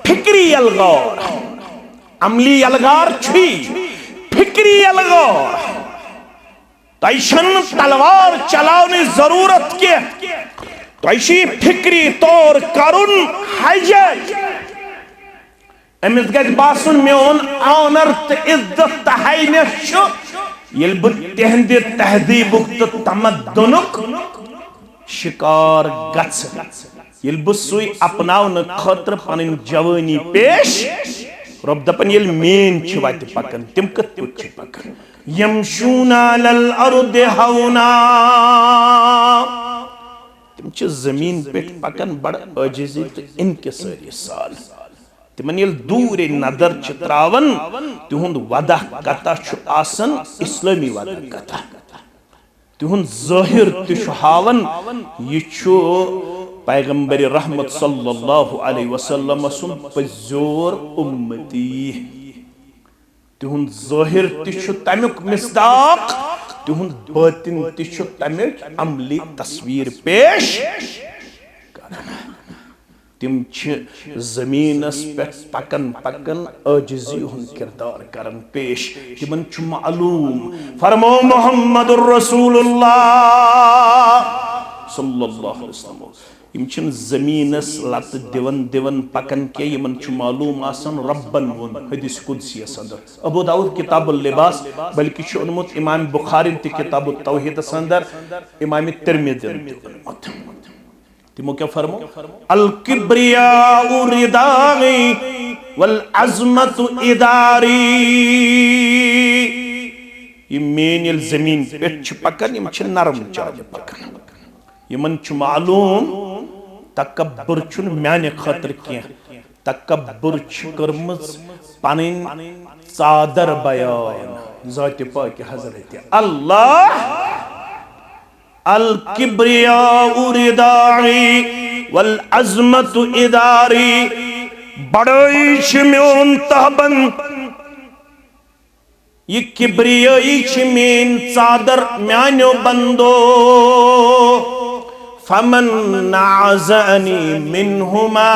Fikri algar, amli algar छी, fikri algar. तैशन तलवार चलाने जरूरत के, तैशी फिक्री तौर करुन हाइजैक. अमित गज बासुन में उन ऑनर ते इज्जत तहाइने शो. ये तेहंद तहदीबुक तो तमद्दुनुक शिकार गछ ये सुई अपनावन खतर पन जवानी पेश रब दपन ये मेन वत पकन तिम कत पकन यमशूना अलल अर्दि हौना तिम जमीन पे पकन बड़ आजिज़ी तो इनकिसारी साल तिमन येल दूर नजर त्रावन तिहुंद वदा कथा आसन इस्लामी वदा कथा तिहुन ज़ाहिर तिशु हावन यिछु पैगंबर रहमत सल्लल्लाहु अलैहि वसल्लम सुन पजोर उम्मती तिहुन ज़ाहिर तिशु तमिक मिस्दाक तिहुन बातिन तिशु तमिक अमली तस्वीर पेश तिम जमीनस पे पकन पकन आजिजी हुन किरदार करन पेश तिमन छु मालूम फरमो मुहम्मदुर रसूलुल्लाह सल्लल्लाहु अलैहि वसल्लम इम छिन जमीनस लत दिवन दिवन पकन के यमन छु मालूम आसन रब्बन वन हदीस कुदसी संदर अबू दाऊद किताबुल लिबास बल्कि छु उन्मुत इमाम बुखारी ते किताबुत तौहीद संदर इमाम तिरमिज़ी तिमो क्या फरमो अल किब्रिया रिदाई वल अज़मतु इदारी ये मेन यल जमीन पे पकन यम छ नरम जाय पकन यमन छ मालूम तकब्बुर छुन म्याने खातिर के तकब्बुर छ करमज पनिन चादर बयान जात पाक हजरत अल्लाह अल किब्रिया रिदाई वल अज़मतु इदारी बड़ई छ म्योन तहबन ये किब्रियाई छ मेन चादर म्यानो बंदो फमन नाज़अनी मिनहुमा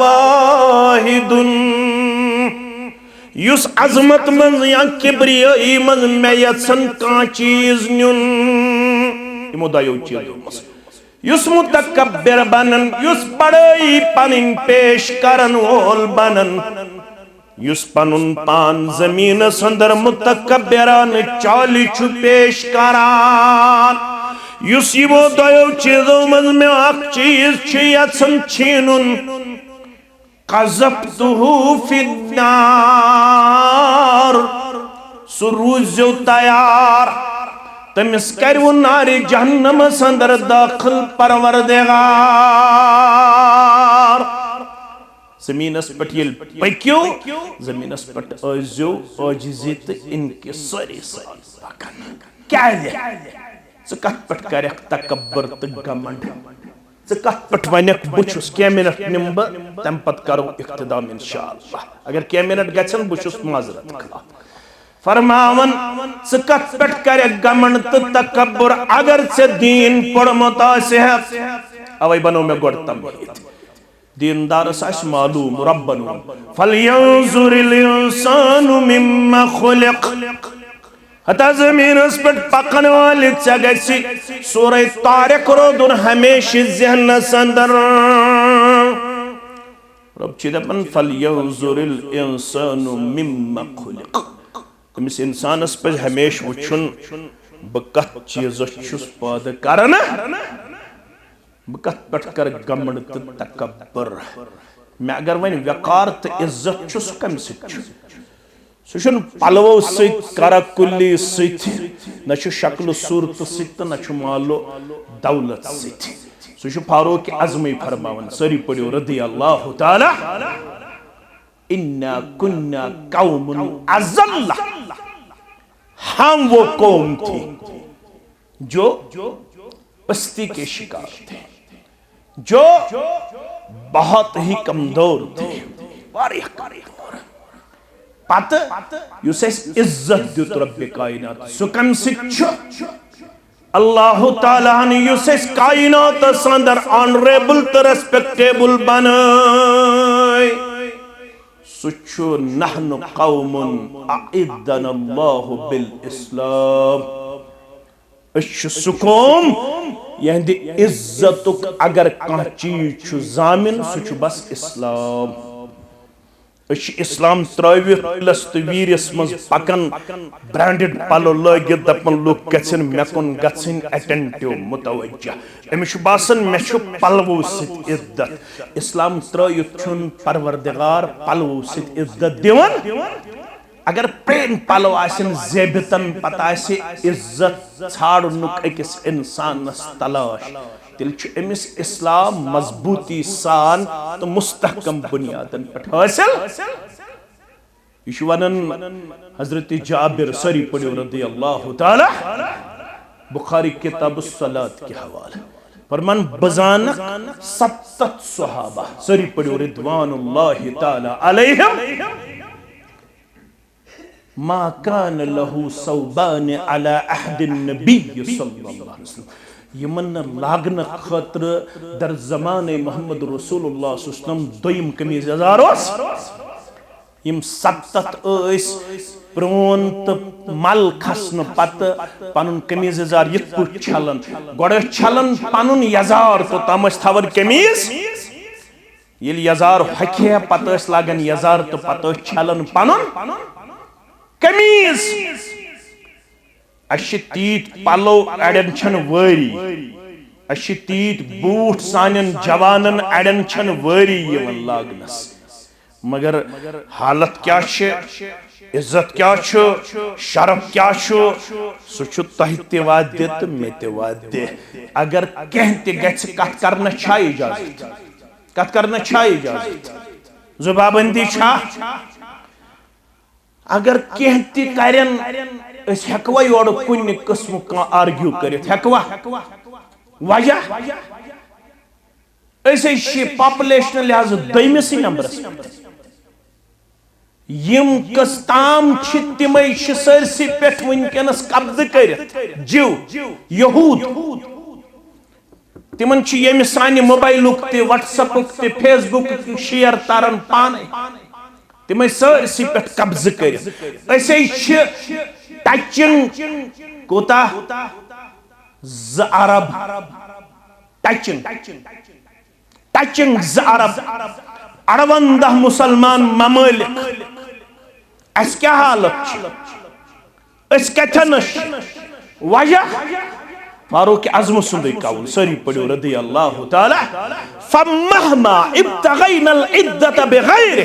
वाहिदुन युस अज़मत मन या किब्रियाई मन में यसन का चीज न्युन इमो दायो चीजो युस मुतकब्बिर बनन युस बड़ई पनिन पेश करन वोल बनन युस पनुन पान जमीन संदर मुतकब्बिरान चाली छु पेश करान युस इमो दायो चीजो मन में अक चीज छ यसन छीनुन क़ज़फ़्तुहु फ़िन्नार सुरूज़ो तैयार तमिस करवु नारी जहन्नम संदर दाखिल परवरदिगार जमीनस पट येल पक्यो जमीनस पट आजो आजिजी त इनके सारी पकन क्या ज कत पट करक तकब्बुर त घमंड ज कत पट वनक बुछुस के मिनट निम्ब तम पत करो इख्तिदाम इंशाअल्लाह अगर के मिनट गछन बुछुस माजरत खला फरमावन सकत पट करे गमन तकब्बुर अगर से दीन पढ़मत आसे अवै बनो में गोड़तम दीनदार सास मालूम रब्बन फलयंजुरिल इंसानु मिम्मा खुलिक हता जमीन पर पकन वाले चगसी सूरह तारिक रोदुन हमेशा ज़हन संदर रब चिदपन फलयंजुरिल इंसानु मिम्मा खुलिक तमिस इंसानस पे हमेश वुचुन बकत चीज पाद करन बकत पट कर गमड़ तकब्बुर मैं अगर वन वकार तो इज्जत चुस कम सुन पलवो सत करकुल्ली सत न शक्ल सूरत सत न मालो दौलत सत सह फारूक आज़मी फरमावन सारी पढ़ो रदी अल्लाह ताला इन्ना कुन्ना कौमुन अज़ल्ला हम वो कौम थी जो पस्ती के शिकार थे जो बहुत ही कमजोर थे पत युस इज्जत दित रब्बे कायनात सुकम सिच अल्लाह ताला ने युस कायनात संदर ऑनरेबल तो रेस्पेक्टेबल बनाए सुचो नहनु कौमुन अइद्दनल्लाहु बिल इस्लाम अश सुकोम यहंदी इज्जतुक अगर कह चीज छु जामिन सुच बस इस्लाम अश इस्लाम त्रवित लस्त वीरस मज पकन ब्रांडेड पलो लगित दपन लोग गछन मेकुन गछन अटेंटिव मुतवज्जा अमिश बासन मेछु पलवो सित इज्जत इस्लाम त्रवित छुन परवरदिगार पलवो सित इज्जत दिवन अगर प्रेम पलो आसिन जेबितन पता आसि इज्जत छाड़नुक अकिस इंसानस तलाश तिल छु अमिस इस्लाम मजबूती सान तो मुस्तहकम बुनियादन पर हासिल यशु वनन हजरत जाबिर सरी पढ़ो रदी अल्लाह ताला बुखारी किताब सलात के हवाले फरमान बजानक 70 सहाबा सरी पढ़ो रिदवानुल्लाहि ताला अलैहिम मा कान लहू सौबान अला अहदिन नबी सल्लल्लाहु अलैहि वसल्लम यमन लागन खतर दर जमाने मोहम्मद रसूलुल्लाह सल्लल्लाहु अलैहि वसल्लम दोयम कमीज यजार यम 70 प्रोन तो मल खसन पत पनुन कमीज यजार यत पु छलन गोड़ छलन पनुन यजार तो तम थवर कमीज ये यजार हखे पत लागन यजार तो पत छलन पनुन कमीज अश तीत पलो अड़न छन वरी अश तीत बूट सानन जवानन अड़न छन वरी यवन लागनस मगर हालत क्या छे इज्जत क्या छो शरफ क्या छो सु तह ते वाद्य तो मे ते वाद्य अगर कह ते गछ कथ करना छा इजाजत कथ करना छा इजाजत जुबाबंदी छा अगर कह ते करन अस हेकवा योड़ कुन किस्म का आर्ग्यू करित हेकवा वजह ऐसे पॉपुलेशन लिहाज दमिस नंबर यम कस्ताम तिमे सरसी पे वनकस कब्ज कर जीव यहूद तिमन ये सानि मोबाइल व्हाट्सएप फेसबुक शेयर तारन पान तिमे सरसी पे कब्ज कर टचिंग कोता ज अरब टचिंग ज अरब 58 मुसलमान ममालिक अस क्या हालत कथन वजह फारूक आजम सुंद कौल सरी पढ़ो रदी अल्लाह ताला फमहमा इब्तगैना इद्दत बिगैर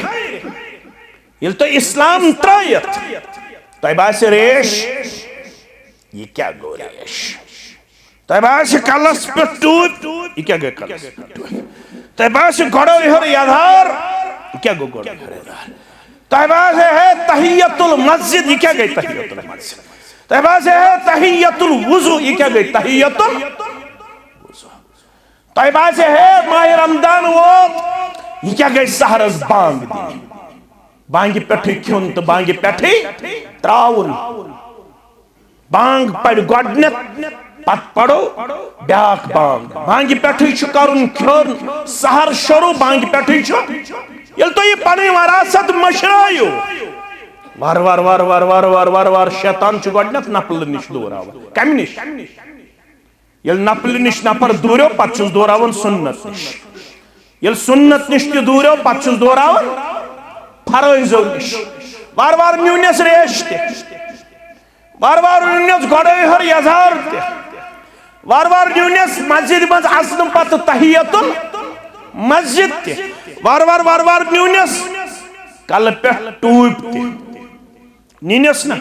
ये तो इस्लाम त्रायत तैबा से रेश ये क्या गो रेश तैबा से कलस पे टूट ये क्या गो कलस पे टूट तैबा से घोड़ो इहर याधार क्या गो घोड़ो इहर याधार तैबा से है तहियतुल मस्जिद ये क्या गई तहियतुल मस्जिद तैबा से है तहियतुल वुजू ये क्या गई तहियतुल वुजू तैबा से है माह रमजान वो ये क्या गई सहरस बांग दी बांगी पेठी क्यों तो बांगी पेठी त्राउन बांग पढ़ गोडनेत पत पढ़ो ब्याक बांग बांगी पेठी छु करुन क्यों सहर शुरू बांगी पेठी छु ये तो ये पने वरासत मशरायो वार वार वार वार वार वार वार वार शैतान छु गोडनेत नफल निश दोराव कम निश ये नफल निश नफर दूरो पत छुस दोरावन सुन्नत निश ये सुन्नत निश ते दूरो पत छुस दोरावन फरोइजो निश वार वार न्यूनेस रेश ते वार वार न्यूनेस घोड़े हर यजार ते वार वार न्यूनेस मस्जिद मज आसन पत तहियतुल मस्जिद ते वार वार न्यूनेस कल पे टूब ते नीनेस ना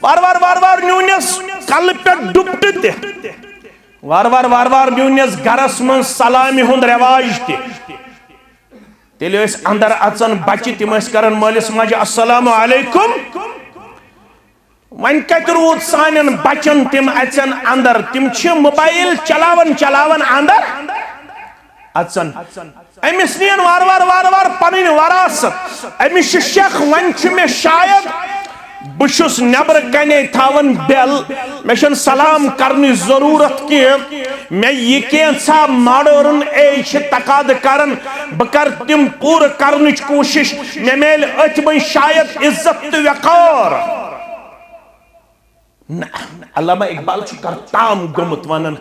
वार वार न्यूनेस कल पे डुबट ते वार वार न्यूनेस गरस मन सलामी हुंद रिवाज ते तेले अंदर अचन बच्चे तिम कर मालिस माजे अस्सलामु अलैकुम वन कत रूद सान बचन तिम अचन अंदर तिम मोबाइल चलावन अंदर अचन अमिस नीन वार वार पन वरासत अमिस शेख वन मे शायद बुशुस नबर कने थावन बेल मेशन सलाम करने जरूरत की मैं ये कैसा मॉडर्न एज तकाद करन बकर तिम पूर करने कोशिश मैं मेल अथ में शायद इज्जत वकार अल्लामा इकबाल करताम गुमत वनन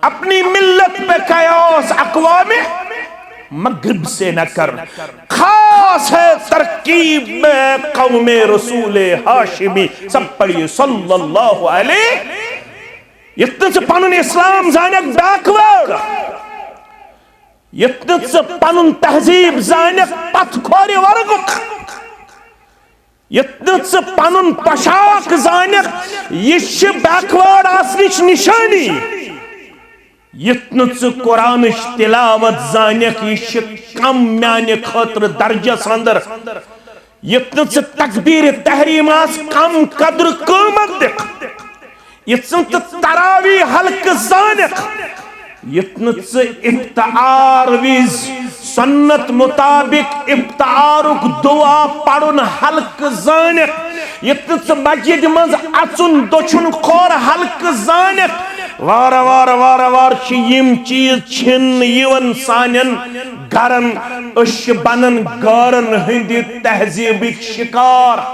अपनी मिल्लत पे कयास अक़वाम मगरिब से न कर खास है तरकीब में कौमे रसूले हाशिमी सब पढ़िए सल्लल्लाहु अलैहि इतने से पनुन इस्लाम जानक बैकवर्ड इतने से पनुन तहजीब जानक पथखोरी वर्गुक इतने से पनुन पशाक जानक ये बैकवर्ड आसनिश निशानी इतने से कुरान तिलावत जानक ये कम म्याने खतर दर्जस अंदर इतने से तकबीर तहरीम कम कद्र कीमत दिख यत्न तरावी हल्क जानिक यत्न इफ्तार विज सुन्नत मुताबिक इफ्तारुक दुआ पढ़ुन हल्क जानिक यत्न मस्जिद मज अचुन दोचुन खोर हल्क जानिक वार वार वार वार यम चीज छिन यवन सानन गरन अश बनन गारन हंदि तहजीबिक शिकार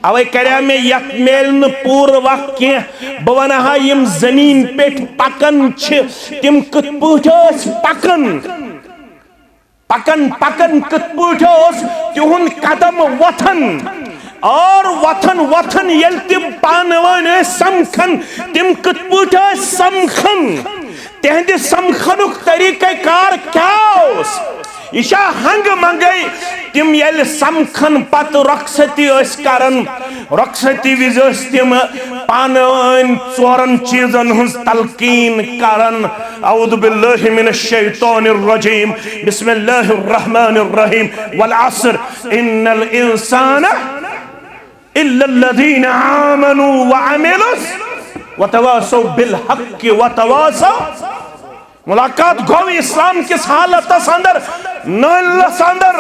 अवे कर्या में यत मेल न पूर वक्त के बह वनहा यम जमीन पे पकन तिम कत पठ पकन पकन पकन कत पठ तिहुन कदम वथन और वथन वथन यल तिम पानवन समखन तिम कत पठ समखन तेहंदि समखनुक तरीक़े कार क्या यह हंग मंगई तिम यल समखन पत रखसती करन रखसती विज तिम पानवन चोरन चीजन हज तलकीन करन औदु बिल्लाहि मिनश शैतानिर रजीम बिस्मिल्लाहिर रहमानिर रहीम वल अस्र इन्नल इंसाना इल्लल्लज़ीना आमनू व अमिलुस व तवासौ बिल हक़्क़ि व तवासौ मुलाकात गो इस्लाम किस हालत अंदर नलस अंदर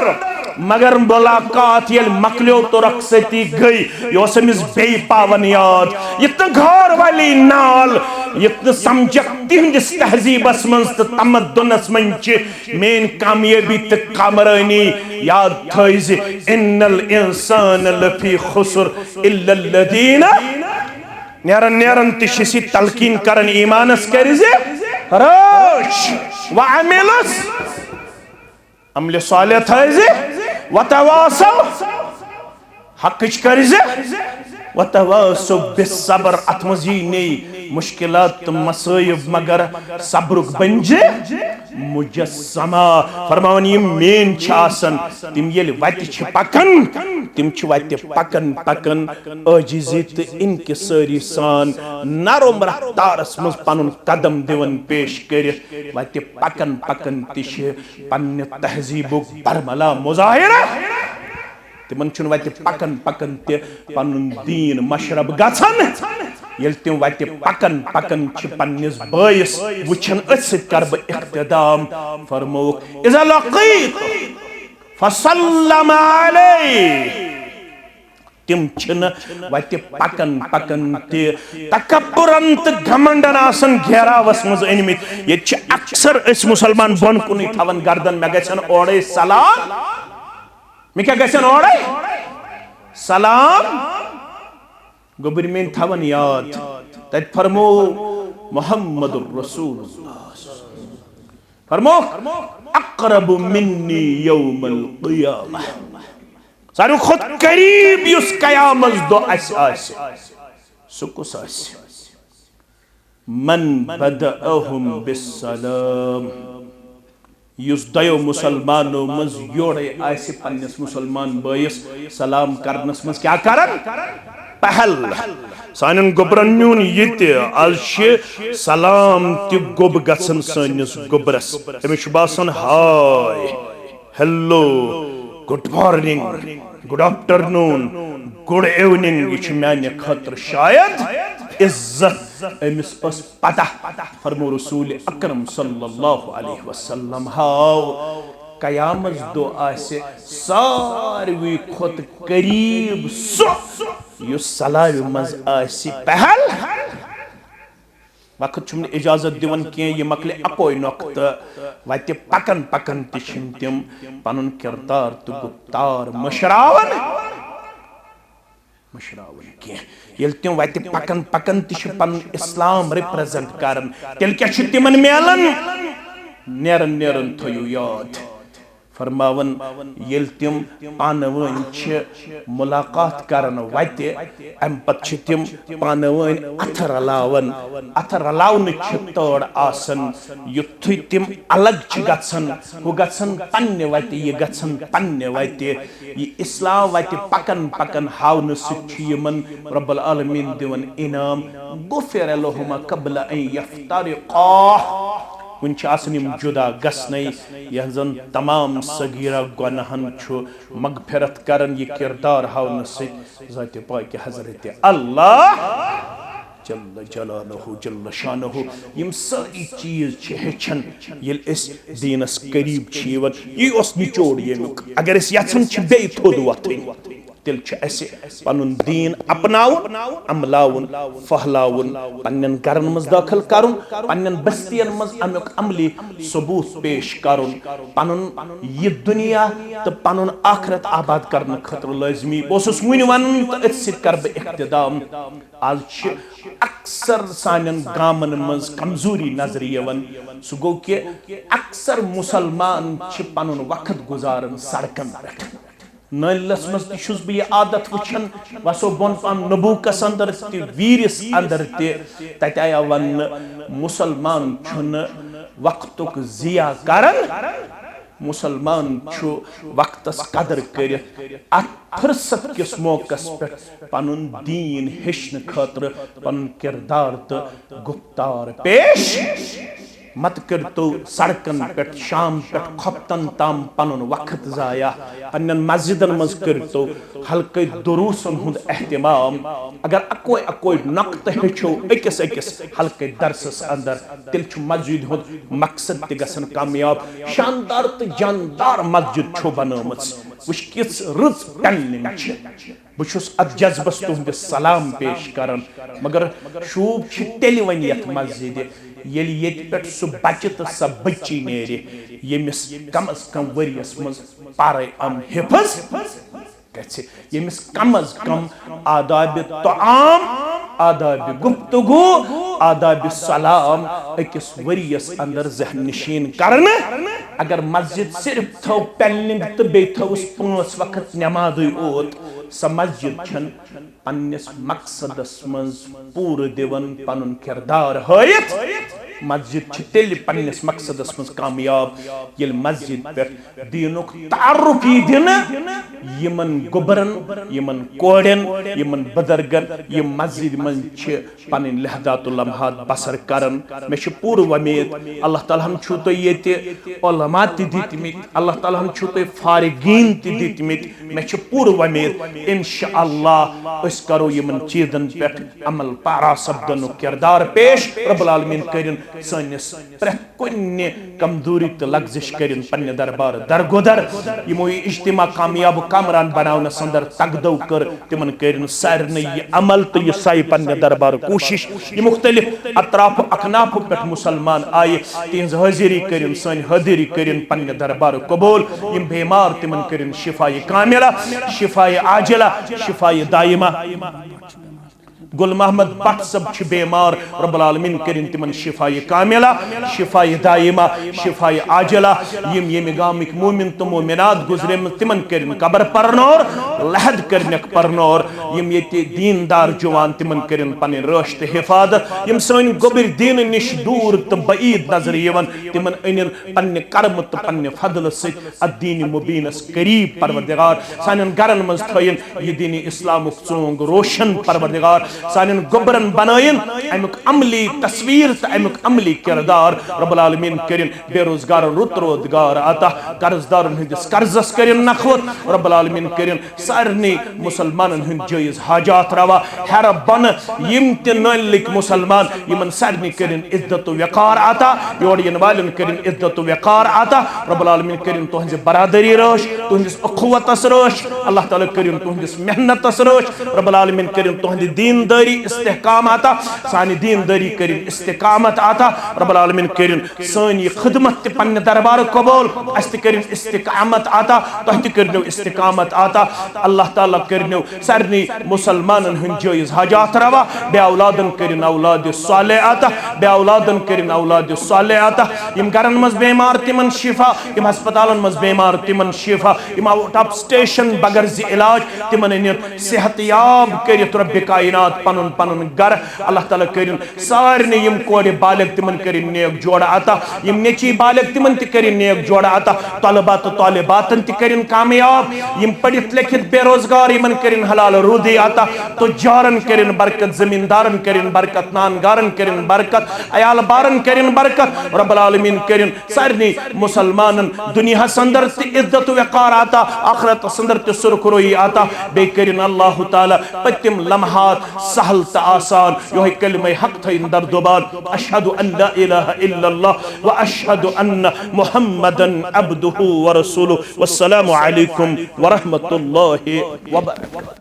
मगर मुलाकात ये मकलो तो रखसती गई योसमिस बे पावन याद इतना घर वाली नाल इतना समझक तिहंदिस तहजीबस मंज तो तमद्दुनस मंच मेन कामयाबी तो कामरानी याद थइज इन्नल इंसान लफी खुसर इल्लल्लज़ीना नेरन नेरन तिशसी तलकीन करन ईमानस करिजे रोश व अमिलुस अमल साले थइजे व तवासौ हक़्क़ करिजे व तवासौ बिस्सब्र अतमजी ने मुश्किलात मसाइब मगर सब्रुक बंजे मुजस्समा फरमान यम मेन छासन तिम येल वत छ पकन तिम छ वत पकन पकन अजीजी त इनकिसारी सान नरम रफ्तारस मज पनुन कदम दिवन पेश कर वत पकन पकन तिश पन्ने तहजीबुक बरमला मुजाहिरा तिमन छुन वत पकन पकन ते पनुन दीन मशरब गछन यल तिम वत पकन पकन छ पन्निस बायस वुछन असित कर ब इख्तिदाम फरमोक इज़ा लक़ीत फसल्लम अलैहि तिम छन वत पकन पकन ते तकब्बुरन त घमंडन आसन घेरावस मज अनमित ये छ अक्सर अस मुसलमान बन कुनि थवन गर्दन में गछन ओड़े सलाम मे क्या गछन ओड़े सलाम गोबर में थवन याद तत फरमो मुहम्मदुर रसूलुल्लाह फरमो अक़रबु मिन्नी यौमल क़ियामह सारू खुद करीब युस क़यामत दो आस सुकुस आस मन बदअहुम बिस्सलाम युस दयो मुसलमानो मज योड़े आस पन्नस मुसलमान बायस सलाम करनस मज क्या करन पहल सानन गोबरन न्यून ये आज सलाम ति गोब गसन सनिस गोबरस अमिश बासन hi hello good morning good afternoon good evening ये माने खतर शायद इज्जत अमिस पस पता फरमो रसूल अकरम सल्लल्लाहु अलैहि वसल्लम हाव कयामत दो आसे सारवी खोत करीब सो युस सलाव मज आसी पहल वक्त छुम इजाजत दिवन के ये मकले अकोई नक्त वत पकन पकन तिम तिम पनुन किरदार तो गुप्तार मशरावन मशरावन के यल तिम वत पकन पकन तिश पन इस्लाम रिप्रेजेंट करन तेल क्या छ तिमन मेलन नेरन नेरन थयो याद फरमावन यल तिम पानवन मुलाकात करन वत अम पत तिम पानवन अथर रलावन तोड़ आसन युथु तिम अलग गसन हु गसन पन्ने वत ये गसन पन्ने वत ये इस्लाम वत पकन पकन हावन सुमन रब्बुल आलमीन दिवन इनाम गुफिर लहुमा क़ब्ल अन यफ्तरिक़ा कुछ जुदा गसने यह जन तमाम सगीरा गुनाहन मगफिरत करन ये किरदार हावन सत पाक हजरत अल्लाह जल्ल जलालहु जल्ल शानहु यम सारी चीज हेचन ये दीनस करीब ये निचोड़ यमुक अगर यचन बे थोद वथन तिल पनुन दीन अपनाउन अमलाउन फहलाउन पन्नन घरन मज दाखिल करुन पन्नन बस्तियन मज अमुक अमली सबूत पेश करुन पनुन ये दुनिया तो पनुन आखरत आबाद करने खतर लाजमी बस वन वन कर बह इख्तिदाम आज अक्सर सानन गामन मज कमजोरी नजर यवन सह गो कि अक्सर मुसलमान पनुन वक्त गुजारन सड़कन पे नलस मज तुस बह यह आदत वुचान वसो बोन पान नबूकस अंदर वीरिस अंदर तत आया वन मुसलमान वक्तुक जिया करन मुसलमान वक्तस कदर कर फुर्सत किस मौकस पे पनुन दीन हेचन खतर पन किरदार तो गुफ्तार पेश मत कर तो सड़कन पे शाम पे खपतन ताम पनुन वक्त जाया पन्न मस्जिदन मज कर तो हल्के दुरूसन हुंद एहतिमाम अगर अकोय अकोय नक्त हेचो अकिस अकिस हल्के दरसस अंदर तिल छु मस्जिद हुंद मकसद ते गसन कामयाब शानदार तो जानदार मस्जिद छो बनमस वुश किस रुज टन्निंग छ बुछुस अत जज्बस तुंद सलाम पेश करन मगर शूब छ तेलि वन यत मस्जिद ये पे सह बच्चे तो सह बच्ची नेरे यमिस कम अज कम वरियस मज पारे अम हिफज यमिस कम अज कम आदाब तआम आदाब गुफ्तगू आदाब सलाम अकिस वरियस अंदर जहन नशीन करन अगर मस्जिद सिर्फ थो पेलिंग तो बे थोस 5 वक्त नमाज ओत स मस्जिद छन पन्निस मकसदस मज पूर दिवन पनुन किरदार हयत मस्जिद तेल पन्निस मकसदस मज कामयाब ये मस्जिद पे दीनुक तारुफ दिन यमन गुबरन यमन कोड़न यमन बदरगन ये मस्जिद मन पन लहदातुल लम्हात बसर करन मे पूर वमेद अल्लाह ताला छु तो ये उलमा दितमित अल्लाह ताला छु तो फारिगीन दितमित मे पूर वमेद इंशाअल्लाह अस करो यमन चीजन पे अमल पारा सब्दन किरदार पेश रब्बुल आलमीन करिन सनिस प्रेथ कुन्ने कमजोरी तो लग्जिश करिन पन्ने दरबार दरगुदर यमो इज्तिमा कामयाब कामरान बनावन संदर तगदो कर तिमन करिन सारने ये अमल तो ये साई पन्ने दरबार कोशिश ये मुख्तलिफ अतराफ अकनाफ पे मुसलमान आए तिन हाजिरी करिन सन हाजिरी करिन पन्ने दरबार कबूल यम बीमार तिमन करिन शिफाए कामिला शिफाए आजिला शिफाए दाइमा गुल मोहम्मद भट्ट सब बीमार रब्बुल आलमीन करिन तिमन शिफाए कामिला शिफाए दाइमा शिफाए आजिला यम यम गामिक मोमिन तो मोमिनात गुजरे तिमन करिन कबर परनोर लहद करनक परनोर यम ये दीनदार जवान तिमन करिन पन रश्त हिफाजत यम सन गोबर दीन निश दूर तो बईद नजर यवन तिमन अनिन पन्ने कर्म तो पन्ने फदल से अदीन मुबीनस करीब परवरदिगार सानन गरन मज थयन ये दीन इस्लामुक चोंग रोशन परवरदिगार सानन गोबरन बनायन अमुक अमली तस्वीर तो अमुक अमली किरदार रब्बुल आलमीन करिन बेरोजगार रुत रोजगार आता कर्जदारन हंदिस कर्जस करिन नखवत रब्बुल आलमीन करिन सारनी मुसलमानन हंद जायज हाजात रवा हर बन यम ते नलिक मुसलमान यमन सारनी करिन इज्जत वकार आता योर यन वालन करिन इज्जत वकार आता रब्बुल आलमीन करिन तुहंज बरादरी रोश तुहंदिस अखुवतस रोश अल्लाह ताला करिन तुहंदिस मेहनतस रोश रब्बुल आलमीन करिन तुहंद दीन इस्तेकाम आता सानी दीनदारी करिन इस्तेकामत आता रब्बुल आलमीन करिन सानी खिदमत ते पन्ने दरबार कबूल अस्ति करिन इस्तेकामत आता तहति करिनो इस्तेकामत आता अल्लाह ताला करिनो सरनी मुसलमानन हन जायज हाजात रवा बे औलादन करिन औलाद साले आता बे औलादन करिन औलाद साले आता यम गरन मज बीमार तिमन शिफा यम अस्पतालन मज बीमार तिमन शिफा यम आउट ऑफ स्टेशन बगर जी इलाज तिमन सेहत याब करित रब्बे कायनात पनुन पनुन गर अल्लाह ताला करिन सारने यम कोड़े बालिग तिमन करिन नेक जोड़ा आता यम नेची बालिग तिमन ति करिन नेक जोड़ा आता तलबा तो तालिबातन ति करिन कामयाब यम पढ़ित लिखित बेरोजगार यमन करिन हलाल रूदी आता तो जारन करिन बरकत जमींदारन करिन बरकत नानगारन करिन बरकत अयाल बारन करिन बरकत रब्बुल आलमीन करिन सारने मुसलमानन दुनिया संदर ति इज्जत वकार आता आखिरत संदर ति सुरखरोई आता बे करिन अल्लाह ताला पतिम लम्हात सहल त आसान यो कलिमा हक थइन दर जुबान अशहदु अन ला इलाहा इल्लल्लाह व अशहदु अन्न मुहम्मदन अब्दुहु व रसूलुहु वस्सलामु अलैकुम व रहमतुल्लाहि व बरकातुहू।